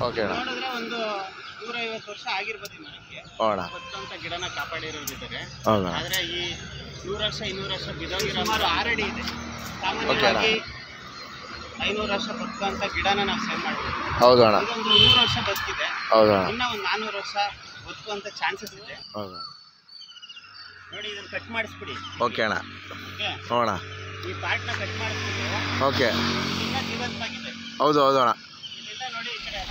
ನೋಡಿದ್ರೆ ಒಂದು 150 ವರ್ಷ ಆಗಿರ್ಬೋದು ಮರಕ್ಕೆ. ಗೊತ್ತಂತ ಗಿಡನ ಕಾಪಾಡಿರೋದಿದ್ದಾರೆ. ಆದ್ರೆ ಈ 100 ವರ್ಷ 200 ವರ್ಷ ಬಿದ್ದೋಗಿರೋ ಸುಮಾರು 6 ಅಡಿ ಇದೆ. ಸಾಮಾನ್ಯವಾಗಿ 500 ವರ್ಷ ಬದುಕುವಂತ ಗಿಡನ ನಾವು ಸೇವ್ ಮಾಡ್ತೀವಿ. ಇದೊಂದು 100 ವರ್ಷ ಬದುಕಿದೆ. ಇನ್ನ ಒಂದು 400 ವರ್ಷ ಬದುಕುವಂತ ಚಾನ್ಸಸ್ ಇದೆ. ನೋಡಿ ಇದನ್ನ ಕಟ್ ಮಾಡಿಸ್ಬಿಡಿ. ಈ ಪಾರ್ಟ್ನ ಕಟ್ ಮಾಡಿಸ್ಬಿಟ್ಟು ಇನ್ನ ಜೀವಂತವಾಗಿದೆ. ಇಲ್ಲಿಂದ ನೋಡಿ ಈ ಕಡೆ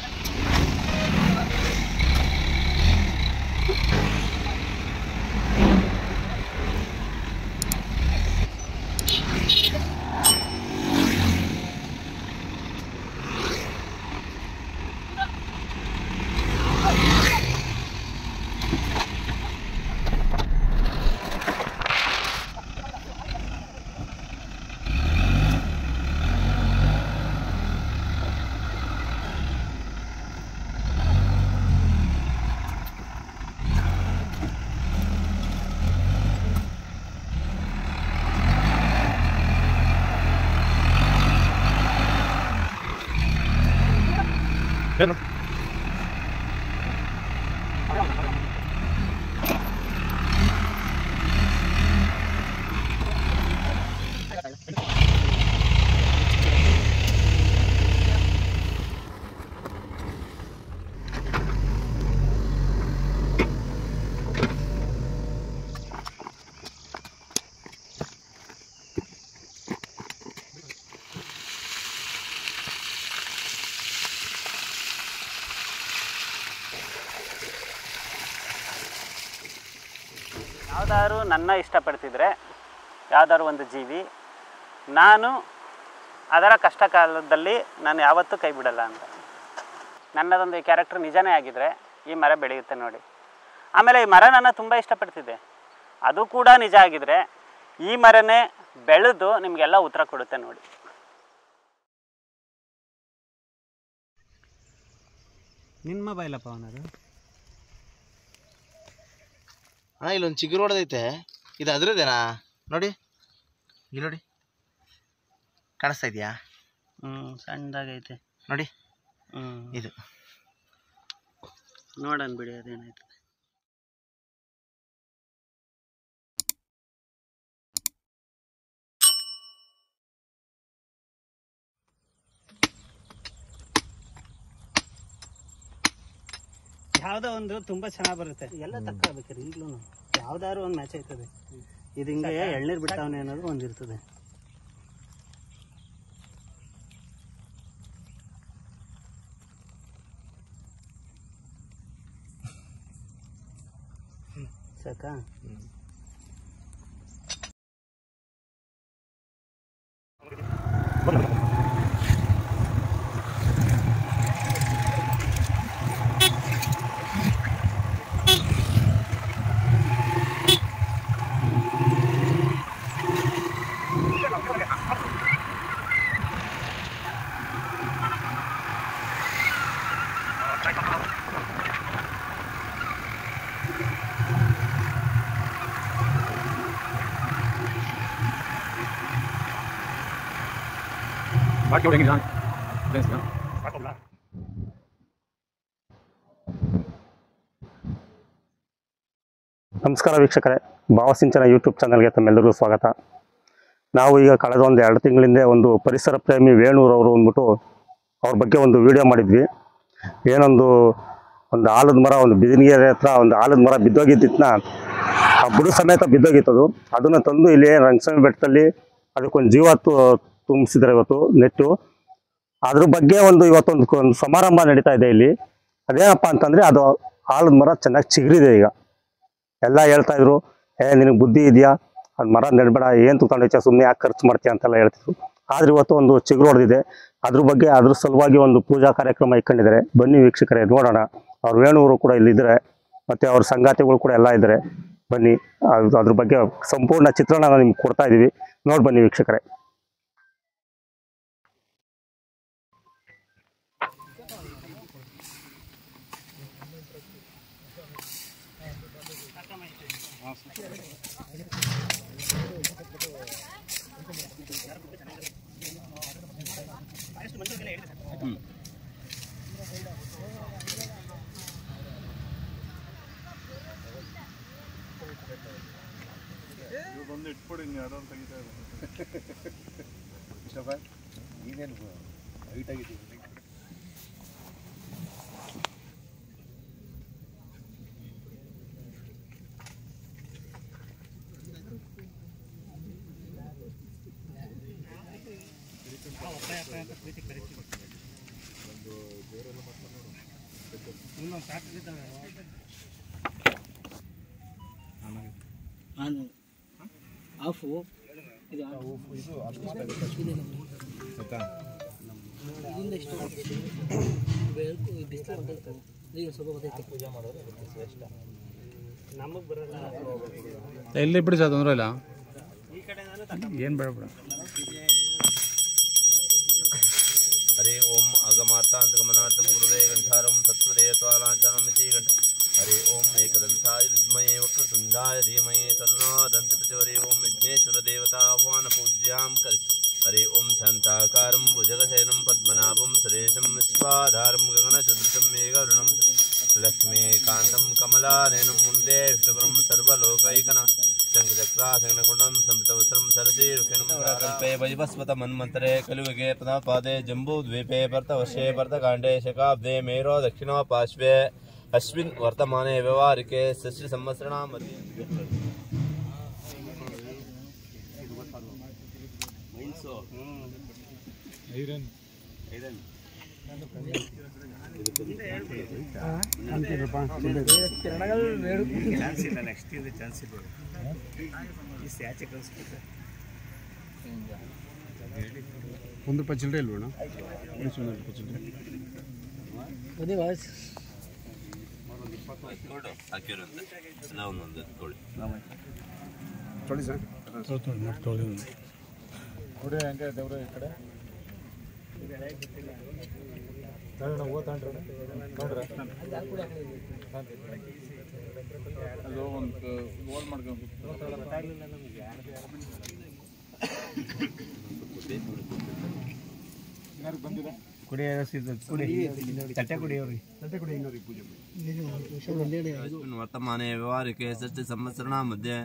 ಯಾವ್ದಾದ್ರು ನನ್ನ ಇಷ್ಟಪಡ್ತಿದ್ರೆ ಯಾವ್ದಾದ್ರು ಒಂದು ಜೀವಿ ನಾನು ಅದರ ಕಷ್ಟ ಕಾಲದಲ್ಲಿ ನಾನು ಯಾವತ್ತೂ ಕೈ ಬಿಡಲ್ಲ ಅಂತ. ನನ್ನದೊಂದು ಈ ಕ್ಯಾರೆಕ್ಟರ್ ನಿಜನೇ ಆಗಿದ್ರೆ ಈ ಮರ ಬೆಳೆಯುತ್ತೆ ನೋಡಿ. ಆಮೇಲೆ ಈ ಮರ ನನ್ನ ತುಂಬ ಇಷ್ಟಪಡ್ತಿದ್ದೆ, ಅದು ಕೂಡ ನಿಜ ಆಗಿದ್ರೆ ಈ ಮರನೇ ಬೆಳೆದು ನಿಮಗೆಲ್ಲ ಉತ್ತರ ಕೊಡುತ್ತೆ ನೋಡಿ. ನಿನ್ನ ಮೊಬೈಲಪ್ಪ ಅವನದು ಅಣ್ಣ. ಇಲ್ಲೊಂದು ಚಿಗುರು ಹೊಡೆದೈತೆ, ಇದು ಅದ್ರದ್ದೇನಾ? ನೋಡಿ ಇಲ್ಲಿ ನೋಡಿ, ಕಾಣಿಸ್ತಾ ಇದೆಯಾ? ಸಣ್ಣದಾಗೈತೆ ನೋಡಿ. ಇದು ನೋಡೋಣ ಬಿಡಿ ಅದೇನಾಯ್ತು. ಯಾವುದೋ ಒಂದು ತುಂಬ ಚೆನ್ನಾಗಿ ಬರುತ್ತೆ, ಎಲ್ಲ ತಕ್ಕೊಳ್ಬೇಕಾರೆ ಈಗಲೂ ಯಾವ್ದಾದ್ರು ಒಂದು ಮ್ಯಾಚ್ ಆಯ್ತದೆ. ಇದು ಹಿಂಗೆ ಎಳ್ನೀರು ಬಿಟ್ಟವನೇ ಅನ್ನೋದು ಒಂದು ಇರ್ತದೆ. ಸಾಕಾ? ನಮಸ್ಕಾರ ವೀಕ್ಷಕರೇ, ಭಾವಸಿಂಚನ ಯೂಟ್ಯೂಬ್ ಚಾನಲ್ಗೆ ತಮ್ಮೆಲ್ಲರಿಗೂ ಸ್ವಾಗತ. ನಾವು ಈಗ ಕಳೆದ ಒಂದು 2 ತಿಂಗಳಿಂದ ಒಂದು ಪರಿಸರ ಪ್ರೇಮಿ ವೇಣೂರವರು ಅಂದ್ಬಿಟ್ಟು ಅವ್ರ ಬಗ್ಗೆ ಒಂದು ವಿಡಿಯೋ ಮಾಡಿದ್ವಿ. ಏನೊಂದು ಆಲದ ಮರ, ಒಂದು ಬಿದಿನಗೆರೆ ಹತ್ರ ಒಂದು ಆಲದ ಮರ ಬಿದ್ದೋಗಿದ್ದನ್ನ ಆ ಬುಡ ಸಮೇತ ಬಿದ್ದೋಗಿತ್ತದು. ಅದನ್ನು ತಂದು ಇಲ್ಲಿ ರಂಗಸ್ವಾಮಿ ಬೆಟ್ಟದಲ್ಲಿ ಅದಕ್ಕೊಂದು ಜೀವ ತುಂಬಿಸಿದ್ರೆ ಇವತ್ತು ನೆಟ್ಟು. ಅದ್ರ ಬಗ್ಗೆ ಇವತ್ತೊಂದು ಸಮಾರಂಭ ನಡೀತಾ ಇದೆ ಇಲ್ಲಿ. ಅದೇನಪ್ಪ ಅಂತಂದರೆ ಅದು ಆಲದ ಮರ ಚೆನ್ನಾಗಿ ಚಿಗುರಿದೆ. ಈಗ ಎಲ್ಲ ಹೇಳ್ತಾ ಇದ್ರು, ನಿನಗೆ ಬುದ್ಧಿ ಇದೆಯಾ, ಅದು ಮರ ನೆಡ್ಬೇಡ, ಏನು ತಗೊಂಡೈತೆ, ಸುಮ್ಮನೆ ಯಾಕೆ ಖರ್ಚು ಮಾಡ್ತೀಯ ಅಂತೆಲ್ಲ ಹೇಳ್ತಿದ್ರು. ಆದ್ರೆ ಇವತ್ತು ಒಂದು ಚಿಗುರು ಹೊಡೆದಿದೆ. ಅದ್ರ ಸಲುವಾಗಿ ಒಂದು ಪೂಜಾ ಕಾರ್ಯಕ್ರಮ ಇಟ್ಕೊಂಡಿದ್ದಾರೆ. ಬನ್ನಿ ವೀಕ್ಷಕರೇ, ನೋಡೋಣ. ಅವ್ರ ವೇಣೂರು ಕೂಡ ಇಲ್ಲಿದ್ದಾರೆ, ಮತ್ತು ಅವ್ರ ಸಂಗಾತಿಗಳು ಕೂಡ ಎಲ್ಲ ಇದ್ದಾರೆ. ಬನ್ನಿ, ಅದ್ರ ಬಗ್ಗೆ ಸಂಪೂರ್ಣ ಚಿತ್ರಣ ನಿಮ್ಗೆ ಕೊಡ್ತಾ ಇದ್ದೀವಿ, ನೋಡಿ ಬನ್ನಿ ವೀಕ್ಷಕರೇ. ಆಫು ಇದು ಇದರಿಂದ ಎಷ್ಟು ಬೆಳಕು ಬಿಸಿಲು ಬಂದೈತೆ ಈಗ ಸ್ವಲ್ಪ ಗೊತ್ತೈತೆ ಪೂಜೆ ಮಾಡೋದು ಶ್ರೇಷ್ಠ ನಮಗೆ ಬರೋಲ್ಲ ಎಲ್ಲಿ ಬಿಡಿ ಸರ್ ತೊಂದರೆ ಇಲ್ಲ ಏನು ಬೇಡ ಬಿಡ हरे ओम अगमार्तांत गमनार्थम गुरुवे गंधारम तत्वदेयत्वालांचनमिति गंठ हरे ओम एकदंताय विद्महे वक्रतुंडाय धीमहि तन्नो दन्ति प्रचोदयात् ओम विघ्नेश्वर देवताह्वान पूज्यां कर हरे ओम शांताकारं भुजगशयनं पद्मनाभं सुरेशं विश्वाधारं गगनसदृशं मेघवर्णं लक्ष्मीकान्तं कमलानयनं मुन्दे विष्णुपुरं सर्वलोकैकनाथं शङ्खचक्रासनकुण्डं संवृतवस्त्रं सरसीरुषिणं कल्पे वैवस्वत मन्मन्तरे कलियुगे प्रथमपादे जम्बूद्वीपे भरतवर्षे भरतकाण्डे शकाब्दे मेरो दक्षिणो पार्श्वे अस्मिन् वर्तमाने व्यवहारिके षष्ठिसंवत्सराणां मध्ये ₹1 ಚಿಲ್ಲರೆ ಇಲ್ವಣ ಅದೇ ವಾಯ್ಸ್ ತೊಳಿ ಸರ್ ತೊಳಿ ನೋಡಿ ಹಂಗೆ ದೇವ್ರ ಈ ಕಡೆ ಅದು ಒಂದು ಗೋಲ್ ಮಾಡ್ಕೊಂಡು वर्तमाने व्यवहारिके षष्ठिसंवत्सराणां मध्ये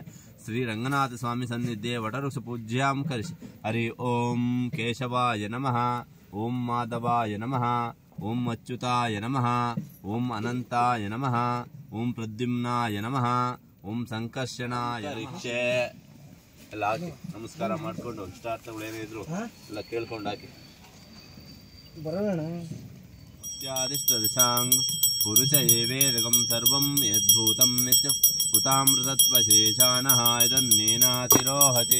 श्रीरंगनाथ स्वामी सन्निध्ये वटवृक्षपूज्यां करिष्ये हरि ओम केशवाय नमः ओम माधवाय नमः ओम अच्युताय नमः ओम अनंताय नमः ओम प्रद्युम्नाय नमः ओम संकर्षणाय ರಿಕ್ಷೆ ಎಲ್ಲ ಹಾಕಿ ನಮಸ್ಕಾರ ಮಾಡ್ಕೊಂಡು ಸ್ಟಾರ್ಟ್ ತಗೊಳ್ಳೇನೇ ಇದ್ರು ಎಲ್ಲ ಕೇಳ್ಕೊಂಡು ಹಾಕಿ ಬರೋಣ इत्यादिष्टदिशांग पुरुष एवेदकं सर्वं यद्भूतं नित्य कुतामृतत्वशेषानः इदन्नेनातिरोहति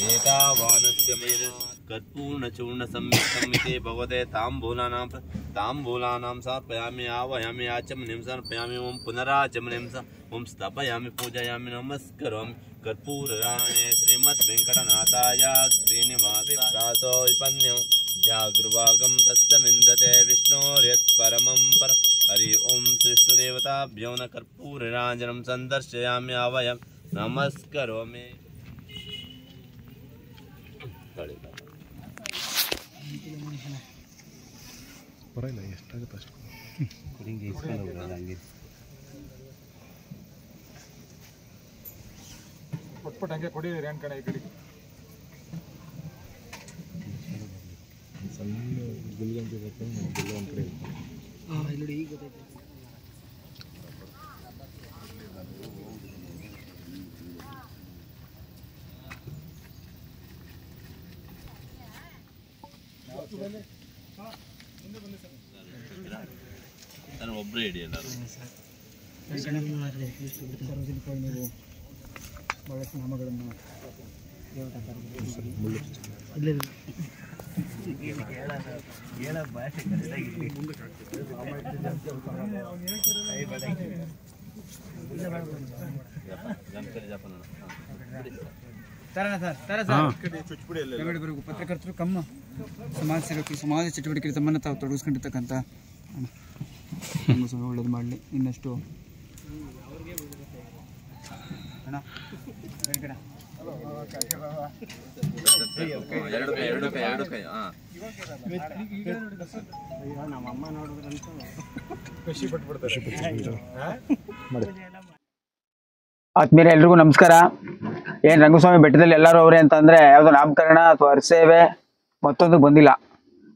एतावानस्य मेद कर्पूर्णचूर्णसंयुक्तमिति भगवते ताम्बूलानां समर्पयामि आवाहयामि आचमनीं समर्पयामि ओं पुनराचमनीं ओं स्थापयामि पूजयामि नमस्करोमि कर्पूरराणे श्रीमद्वेङ्कटनाथाय श्रीनिवासासो विपन्यौ जागृवागं तस्तमिन्दते विष्णोर्यत्परमं परं हरि ओं सृष्टुदेवताभ्यो न कर्पूरराजनं सन्दर्शयामि आवयं नमस्करोमि ಬರಲ್ಲ ಎಷ್ಟಾಗುತ್ತೆ ಅಷ್ಟು ಹಿಂಗೆ ಇಸ್ಕೊಂಡು ಹೋಗೋದು ಹಂಗೆ ಪಟ್ಪಟ್ ಹಂಗೆ ಕೊಡಿದ್ರಿ ಏನು ಕಡೆ ಈ ಕಡೆಗೆ ಸಣ್ಣ ಗುಲ್ಗಂಜಿ ಬರ್ಕೊಂಡು ಗುಲ್ಲ ಒಂದು ಕಡೆ ಇಲ್ಲಿ ಈಗ ಗೊತ್ತೈತೆ ಒಬ್ಬರೇ ಹಿಡಿಯಲ್ಲ ನೀವು ಬಹಳಷ್ಟು ನಾಮಗಳನ್ನು ಪತ್ರಕರ್ತರು ಕಮ್ಮ ಸಮಾಜ ಸೇವಕರು ಸಮಾಜ ಚಟುವಟಿಕೆ ತಮ್ಮನ್ನು ತಾವು ತೊಡಗಿಸ್ಕೊಂಡಿರ್ತಕ್ಕಂಥ ಒಳ್ಳೇದು ಮಾಡಲಿ ಇನ್ನಷ್ಟು ನಮ್ಮಮ್ಮ ನೋಡಿದ್ರಂತೂ ಖುಷಿ ಪಟ್ಬಿಡ್ತಾರೆ ಆತ್ಮೀಯರೇ ಎಲ್ರಿಗೂ ನಮಸ್ಕಾರ. ಏನು ರಂಗಸ್ವಾಮಿ ಬೆಟ್ಟದಲ್ಲಿ ಎಲ್ಲರೂ ಅವರೇ ಅಂತಂದರೆ ಯಾವುದೋ ನಾಮಕರಣ ಅಥವಾ ಅರ್ಸೇವೆ ಮತ್ತೊಂದು ಬಂದಿಲ್ಲ.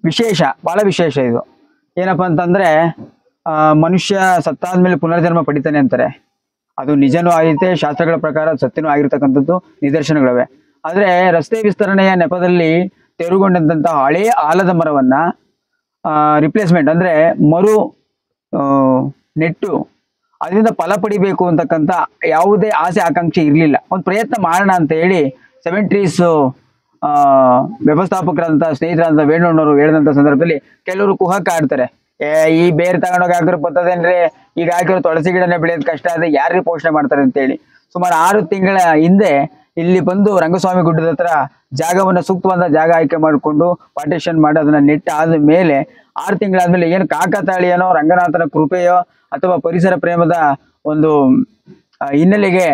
ವಿಶೇಷ, ಭಾಳ ವಿಶೇಷ ಇದು. ಏನಪ್ಪ ಅಂತಂದರೆ ಮನುಷ್ಯ ಸತ್ತಾದ್ಮೇಲೆ ಪುನರ್ಜನ್ಮ ಪಡಿತಾನೆ ಅಂತಾರೆ. ಅದು ನಿಜನೂ ಆಗೈತೆ, ಶಾಸ್ತ್ರಗಳ ಪ್ರಕಾರ ಸತ್ಯನೂ ಆಗಿರ್ತಕ್ಕಂಥದ್ದು ನಿದರ್ಶನಗಳಿವೆ. ಆದರೆ ರಸ್ತೆ ವಿಸ್ತರಣೆಯ ನೆಪದಲ್ಲಿ ತೆರವುಗೊಂಡಂತಹ ಹಳೇ ಆಲದ ಮರವನ್ನು ರಿಪ್ಲೇಸ್ಮೆಂಟ್ ಅಂದರೆ ಮರು ನೆಟ್ಟು ಅದರಿಂದ ಫಲ ಪಡಿಬೇಕು ಅಂತಕ್ಕಂಥ ಯಾವುದೇ ಆಸೆ ಆಕಾಂಕ್ಷೆ ಇರಲಿಲ್ಲ. ಒಂದು ಪ್ರಯತ್ನ ಮಾಡೋಣ ಅಂತ ಹೇಳಿ 7 ಟ್ರೀಸ್ ವ್ಯವಸ್ಥಾಪಕರಂತ ಸ್ನೇಹಿತರಂತ ವೇಣುಣ್ಣವರು ಹೇಳಿದಂಥ ಸಂದರ್ಭದಲ್ಲಿ ಕೆಲವರು ಕುಹಕ ಆಡ್ತಾರೆ, ಈ ಬೇರೆ ತಗೊಂಡೋಗಿ ಹಾಕಿರೋ ಬರ್ತದೇನ್ರಿ, ಈಗ ಹಾಕಿರೋ ತುಳಸಿ ಗಿಡನೇ ಬೆಳೆಯೋದು ಕಷ್ಟ ಆದರೆ ಯಾರಿಗೆ ಪೋಷಣೆ ಮಾಡ್ತಾರೆ ಅಂತೇಳಿ ಸುಮಾರು 6 ತಿಂಗಳ ಹಿಂದೆ ಇಲ್ಲಿ ಬಂದು ರಂಗಸ್ವಾಮಿ ಗುಡ್ಡದ ಹತ್ರ ಜಾಗವನ್ನು ಸೂಕ್ತವಾದ ಜಾಗ ಆಯ್ಕೆ ಮಾಡಿಕೊಂಡು ಪಾರ್ಟಿಷನ್ ಮಾಡಿ ಅದನ್ನ ನೆಟ್ಟು ಆದ ಮೇಲೆ 6 ತಿಂಗಳಾದ್ಮೇಲೆ ಏನು ಕಾಕತಾಳಿಯನೋ ರಂಗನಾಥನ ಕೃಪೆಯೋ ಅಥವಾ ಪರಿಸರ ಪ್ರೇಮದ ಒಂದು ಹಿನ್ನೆಲೆಗೆ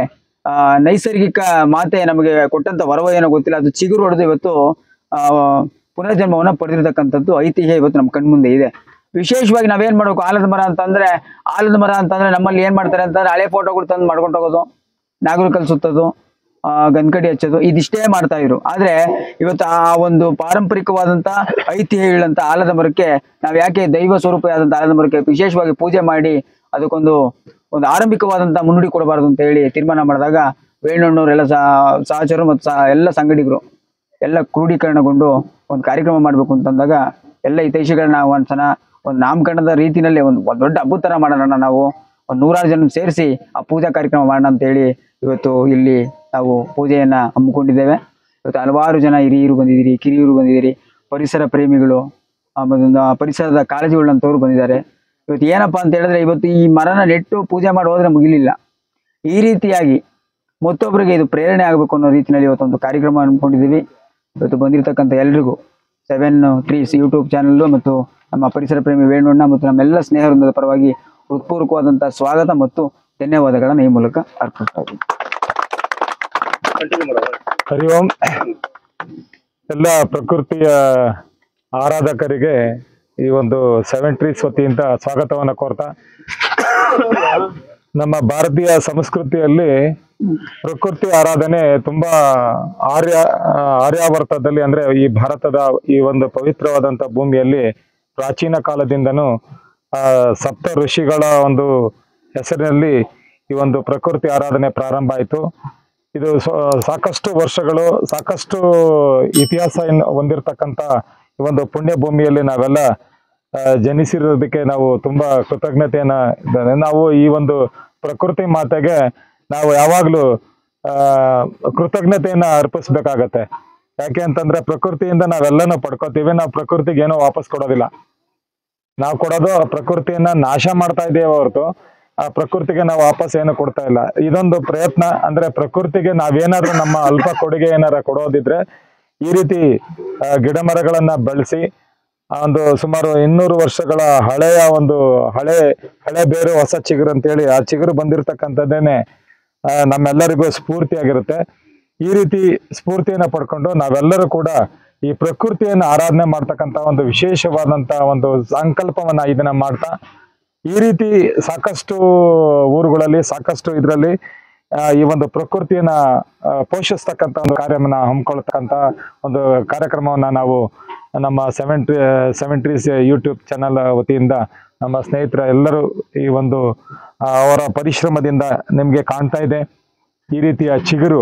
ನೈಸರ್ಗಿಕ ಮಾತೆ ನಮಗೆ ಕೊಟ್ಟಂತ ವರವೋ ಏನೋ ಗೊತ್ತಿಲ್ಲ, ಅದು ಚಿಗುರು ಹೊಡೆದು ಇವತ್ತು ಪುನರ್ಜನ್ಮವನ್ನು ಪಡೆದಿರ್ತಕ್ಕಂಥದ್ದು ಐತಿಹ್ಯ ಇವತ್ತು ನಮ್ಮ ಕಣ್ಮುಂದೆ ಇದೆ. ವಿಶೇಷವಾಗಿ ನಾವೇನ್ ಮಾಡ್ಬೇಕು, ಆಲದ ಮರ ಅಂತಂದ್ರೆ ನಮ್ಮಲ್ಲಿ ಏನ್ ಮಾಡ್ತಾರೆ ಅಂತಂದ್ರೆ ಹಳೆ ಫೋಟೋಗಳು ತಂದು ಮಾಡ್ಕೊಂಡು ಹೋಗೋದು, ನಾಗರು ಕಲ್ಸುತ್ತದು, ಗಂಕಡಿ ಹಚ್ಚೋದು, ಇದಿಷ್ಟೇ ಮಾಡ್ತಾ ಇದ್ರು. ಆದ್ರೆ ಇವತ್ತು ಆ ಒಂದು ಪಾರಂಪರಿಕವಾದಂತ ಐತಿಹ್ಯ ಹೇಳಂತ ಆಲದ ಮರಕ್ಕೆ ನಾವ್ ಯಾಕೆ ದೈವ ಸ್ವರೂಪ ಆದಂತ ಆಲದ ಮರಕ್ಕೆ ವಿಶೇಷವಾಗಿ ಪೂಜೆ ಮಾಡಿ ಅದಕ್ಕೊಂದು ಆರಂಭಿಕವಾದಂತ ಮುನ್ನುಡಿ ಕೊಡಬಾರದು ಅಂತ ಹೇಳಿ ತೀರ್ಮಾನ ಮಾಡಿದಾಗ ವೇಣುಣ್ಣವರೆಲ್ಲ ಸಹಚರು ಮತ್ತು ಎಲ್ಲ ಸಂಗಡಿಗರು ಎಲ್ಲ ಕ್ರೋಢೀಕರಣಗೊಂಡು ಒಂದು ಕಾರ್ಯಕ್ರಮ ಮಾಡ್ಬೇಕು ಅಂತಂದಾಗ ಎಲ್ಲ ಹಿತೈಷಿಗಳನ್ನ ಒಂದು ನಾಮಕರಣದ ರೀತಿಯಲ್ಲಿ ಒಂದು ದೊಡ್ಡ ಹಬ್ಬದ ತರ ಮಾಡೋಣ, ನಾವು ಒಂದು 100 ಜನ ಸೇರಿಸಿ ಆ ಪೂಜಾ ಕಾರ್ಯಕ್ರಮ ಮಾಡೋಣ ಅಂತ ಹೇಳಿ ಇವತ್ತು ಇಲ್ಲಿ ನಾವು ಪೂಜೆಯನ್ನ ಹಮ್ಮಿಕೊಂಡಿದ್ದೇವೆ. ಇವತ್ತು ಹಲವಾರು ಜನ ಹಿರಿಯರು ಬಂದಿದ್ದೀರಿ, ಕಿರಿಯರು ಬಂದಿದ್ದೀರಿ, ಪರಿಸರ ಪ್ರೇಮಿಗಳು, ಆಮೇಲೆ ಪರಿಸರದ ಕಾಳಜಿಗಳಂತವ್ರು ಬಂದಿದ್ದಾರೆ. ಇವತ್ತು ಏನಪ್ಪಾ ಅಂತ ಹೇಳಿದ್ರೆ, ಇವತ್ತು ಈ ಮರನ ನೆಟ್ಟು ಪೂಜೆ ಮಾಡಿ ಹೋದ್ರೆ ಮುಗಿಲಿಲ್ಲ, ಈ ರೀತಿಯಾಗಿ ಮತ್ತೊಬ್ಬರಿಗೆ ಇದು ಪ್ರೇರಣೆ ಆಗಬೇಕು ಅನ್ನೋ ರೀತಿಯಲ್ಲಿ ಇವತ್ತೊಂದು ಕಾರ್ಯಕ್ರಮ ಹಮ್ಮಿಕೊಂಡಿದ್ದೀವಿ. ಇವತ್ತು ಬಂದಿರತಕ್ಕಂಥ ಎಲ್ರಿಗೂ 7 ಟ್ರೀಸ್ ಯೂಟ್ಯೂಬ್ ಚಾನಲ್ ಮತ್ತು ನಮ್ಮ ಪರಿಸರ ಪ್ರೇಮಿ ವೇಣುಣ್ಣ ಮತ್ತು ನಮ್ಮೆಲ್ಲ ಸ್ನೇಹ ವೃಂದದ ಪರವಾಗಿ ಹೃತ್ಪೂರ್ವಕವಾದಂತಹ ಸ್ವಾಗತ ಮತ್ತು ಧನ್ಯವಾದಗಳನ್ನು ಈ ಮೂಲಕ ಅರ್ಪಿಸ್ತಾ ಇದ್ದೀನಿ. ಹರಿ ಓಂ. ಎಲ್ಲ ಪ್ರಕೃತಿಯ ಆರಾಧಕರಿಗೆ ಈ ಒಂದು 7 ಟ್ರೀಸ್ ವತಿಯಿಂದ ಸ್ವಾಗತವನ್ನು ಕೋರ್ತಾ, ನಮ್ಮ ಭಾರತೀಯ ಸಂಸ್ಕೃತಿಯಲ್ಲಿ ಪ್ರಕೃತಿ ಆರಾಧನೆ ತುಂಬಾ ಆರ್ಯಾವರ್ತದಲ್ಲಿ ಅಂದ್ರೆ ಈ ಭಾರತದ ಈ ಒಂದು ಪವಿತ್ರವಾದಂತ ಭೂಮಿಯಲ್ಲಿ ಪ್ರಾಚೀನ ಕಾಲದಿಂದನೂ ಸಪ್ತ ಋಷಿಗಳ ಒಂದು ಹೆಸರಿನಲ್ಲಿ ಈ ಒಂದು ಪ್ರಕೃತಿ ಆರಾಧನೆ ಪ್ರಾರಂಭ ಆಯಿತು. ಇದು ಸಾಕಷ್ಟು ವರ್ಷಗಳು, ಸಾಕಷ್ಟು ಇತಿಹಾಸ ಹೊಂದಿರತಕ್ಕಂಥ ಈ ಒಂದು ಪುಣ್ಯ ಭೂಮಿಯಲ್ಲಿ ನಾವೆಲ್ಲ ಜನಿಸಿರೋದಕ್ಕೆ ನಾವು ತುಂಬಾ ಕೃತಜ್ಞತೆಯನ್ನ ನಾವು ಈ ಒಂದು ಪ್ರಕೃತಿ ಮಾತೆಗೆ ನಾವು ಯಾವಾಗ್ಲೂ ಕೃತಜ್ಞತೆಯನ್ನ ಅರ್ಪಿಸ್ಬೇಕಾಗತ್ತೆ. ಯಾಕೆ ಅಂತಂದ್ರೆ ಪ್ರಕೃತಿಯಿಂದ ನಾವೆಲ್ಲನೂ ಪಡ್ಕೋತೀವಿ, ನಾವು ಪ್ರಕೃತಿಗೆ ಏನೋ ವಾಪಸ್ ಕೊಡೋದಿಲ್ಲ. ನಾವು ಕೊಡೋದು ಪ್ರಕೃತಿಯನ್ನ ನಾಶ ಮಾಡ್ತಾ ಇದ್ದೇವೆ ಹೊರತು ಆ ಪ್ರಕೃತಿಗೆ ನಾವು ವಾಪಸ್ ಏನು ಕೊಡ್ತಾ ಇಲ್ಲ. ಇದೊಂದು ಪ್ರಯತ್ನ, ಅಂದ್ರೆ ಪ್ರಕೃತಿಗೆ ನಾವೇನಾದ್ರೂ ನಮ್ಮ ಅಲ್ಪ ಕೊಡುಗೆ ಏನಾರ ಕೊಡೋದಿದ್ರೆ ಈ ರೀತಿ ಗಿಡ ಮರಗಳನ್ನ ಬೆಳೆಸಿ ಒಂದು ಸುಮಾರು 200 ವರ್ಷಗಳ ಹಳೆಯ ಒಂದು ಹಳೆ ಬೇರು ಹೊಸ ಚಿಗುರು ಅಂತೇಳಿ ಆ ಚಿಗುರು ಬಂದಿರತಕ್ಕಂಥದ್ದೇನೆ ನಮ್ಮೆಲ್ಲರಿಗೂ ಸ್ಫೂರ್ತಿಯಾಗಿರುತ್ತೆ. ಈ ರೀತಿ ಸ್ಫೂರ್ತಿಯನ್ನ ಪಡ್ಕೊಂಡು ನಾವೆಲ್ಲರೂ ಕೂಡ ಈ ಪ್ರಕೃತಿಯನ್ನು ಆರಾಧನೆ ಮಾಡ್ತಕ್ಕಂಥ ಒಂದು ವಿಶೇಷವಾದಂತ ಒಂದು ಸಂಕಲ್ಪವನ್ನ ಇದನ್ನ ಮಾಡ್ತಾ ಈ ರೀತಿ ಸಾಕಷ್ಟು ಊರುಗಳಲ್ಲಿ ಸಾಕಷ್ಟು ಇದರಲ್ಲಿ ಈ ಒಂದು ಪ್ರಕೃತಿಯನ್ನ ಪೋಷಿಸ್ತಕ್ಕಂಥ ಒಂದು ಕಾರ್ಯವನ್ನ ಹಮ್ಮಿಕೊಳ್ತಕ್ಕಂಥ ಒಂದು ಕಾರ್ಯಕ್ರಮವನ್ನ ನಾವು ನಮ್ಮ 7 ಟ್ರೀಸ್ ಯೂಟ್ಯೂಬ್ ಚಾನಲ್ ವತಿಯಿಂದ ನಮ್ಮ ಸ್ನೇಹಿತರ ಎಲ್ಲರೂ ಈ ಒಂದು ಅವರ ಪರಿಶ್ರಮದಿಂದ ನಿಮ್ಗೆ ಕಾಣ್ತಾ ಇದೆ. ಈ ರೀತಿಯ ಚಿಗುರು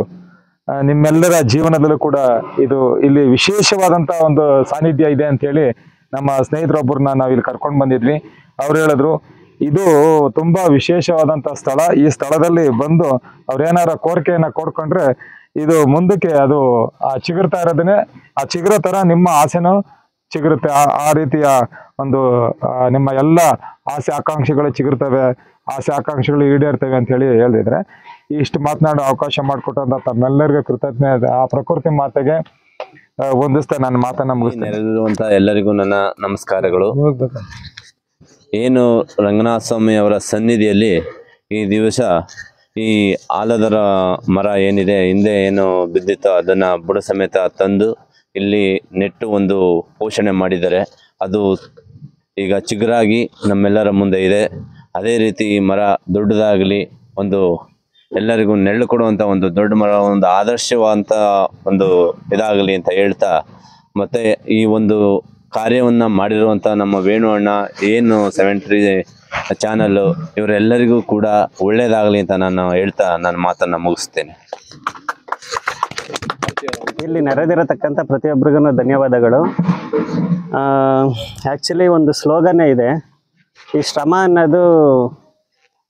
ನಿಮ್ಮೆಲ್ಲರ ಜೀವನದಲ್ಲೂ ಕೂಡ ಇದು ಇಲ್ಲಿ ವಿಶೇಷವಾದಂತ ಒಂದು ಸಾನ್ನಿಧ್ಯ ಇದೆ ಅಂತ ಹೇಳಿ ನಮ್ಮ ಸ್ನೇಹಿತರೊಬ್ಬರನ್ನ ನಾವು ಇಲ್ಲಿ ಕರ್ಕೊಂಡು ಬಂದಿದ್ವಿ. ಅವ್ರು ಹೇಳಿದ್ರು ಇದು ತುಂಬಾ ವಿಶೇಷವಾದಂತ ಸ್ಥಳ, ಈ ಸ್ಥಳದಲ್ಲಿ ಬಂದು ಅವ್ರೇನಾರ ಕೋರಿಕೆಯನ್ನ ಕೊಡ್ಕೊಂಡ್ರೆ ಇದು ಮುಂದಕ್ಕೆ ಅದು ಆ ಚಿಗುರ್ತಾ ಇರೋದನ್ನೇ ಆ ಚಿಗುರೋ ತರ ನಿಮ್ಮ ಆಸೆನೂ ಚಿಗುರುತ್ತೆ. ಆ ರೀತಿಯ ಒಂದು ನಿಮ್ಮ ಎಲ್ಲ ಆಸೆ ಆಕಾಂಕ್ಷೆಗಳು ಚಿಗುರ್ತವೆ, ಆಸೆ ಆಕಾಂಕ್ಷೆಗಳು ಈಡೇರ್ತವೆ ಅಂತ ಹೇಳಿ ಹೇಳಿದ್ರೆ ಇಷ್ಟು ಮಾತನಾಡೋ ಅವಕಾಶ ಮಾಡಿಕೊಟ್ಟಂತ ತಮ್ಮೆಲ್ಲರಿಗೂ ಕೃತಜ್ಞತೆ. ಆ ಪ್ರಕೃತಿ ಮಾತೆಗೆ ಒಂದಿಸ್ತಾ ನನ್ನ ಮಾತನ್ನ ಮುಗಿಸ್ತೇನೆ. ಎಲ್ಲರಿಗೂ ನನ್ನ ನಮಸ್ಕಾರಗಳು. ಏನು ರಂಗನಾಥ ಸ್ವಾಮಿ ಅವರ ಸನ್ನಿಧಿಯಲ್ಲಿ ಈ ದಿವಸ ಈ ಆಲದರ ಮರ ಏನಿದೆ ಹಿಂದೆ ಏನು ಬಿದ್ದಿತ್ತೋ ಅದನ್ನು ಬುಡ ಸಮೇತ ತಂದು ಇಲ್ಲಿ ನೆಟ್ಟು ಒಂದು ಪೋಷಣೆ ಮಾಡಿದ್ದಾರೆ. ಅದು ಈಗ ಚಿಗುರಾಗಿ ನಮ್ಮೆಲ್ಲರ ಮುಂದೆ ಇದೆ. ಅದೇ ರೀತಿ ಈ ಮರ ದೊಡ್ಡದಾಗಲಿ ಒಂದು ಎಲ್ಲರಿಗೂ ನೆರಳು ಕೊಡುವಂಥ ಒಂದು ದೊಡ್ಡ ಮರ, ಒಂದು ಆದರ್ಶವಂತ ಒಂದು ಇದಾಗಲಿ ಅಂತ ಹೇಳ್ತಾ, ಮತ್ತು ಈ ಒಂದು ಕಾರ್ಯವನ್ನು ಮಾಡಿರುವಂಥ ನಮ್ಮ ವೇಣು ಅಣ್ಣ, ಏನು 73 ಚಾನಲ್ಲು, ಇವರೆಲ್ಲರಿಗೂ ಕೂಡ ಒಳ್ಳೆಯದಾಗಲಿ ಅಂತ ನಾನು ಹೇಳ್ತಾ ನನ್ನ ಮಾತನ್ನು ಮುಗಿಸ್ತೇನೆ. ಇಲ್ಲಿ ನೆರೆದಿರತಕ್ಕಂಥ ಪ್ರತಿಯೊಬ್ಬರಿಗೂ ಧನ್ಯವಾದಗಳು. ಆ್ಯಕ್ಚುಲಿ ಒಂದು ಸ್ಲೋಗನ್ನೇ ಇದೆ, ಈ ಶ್ರಮ ಅನ್ನೋದು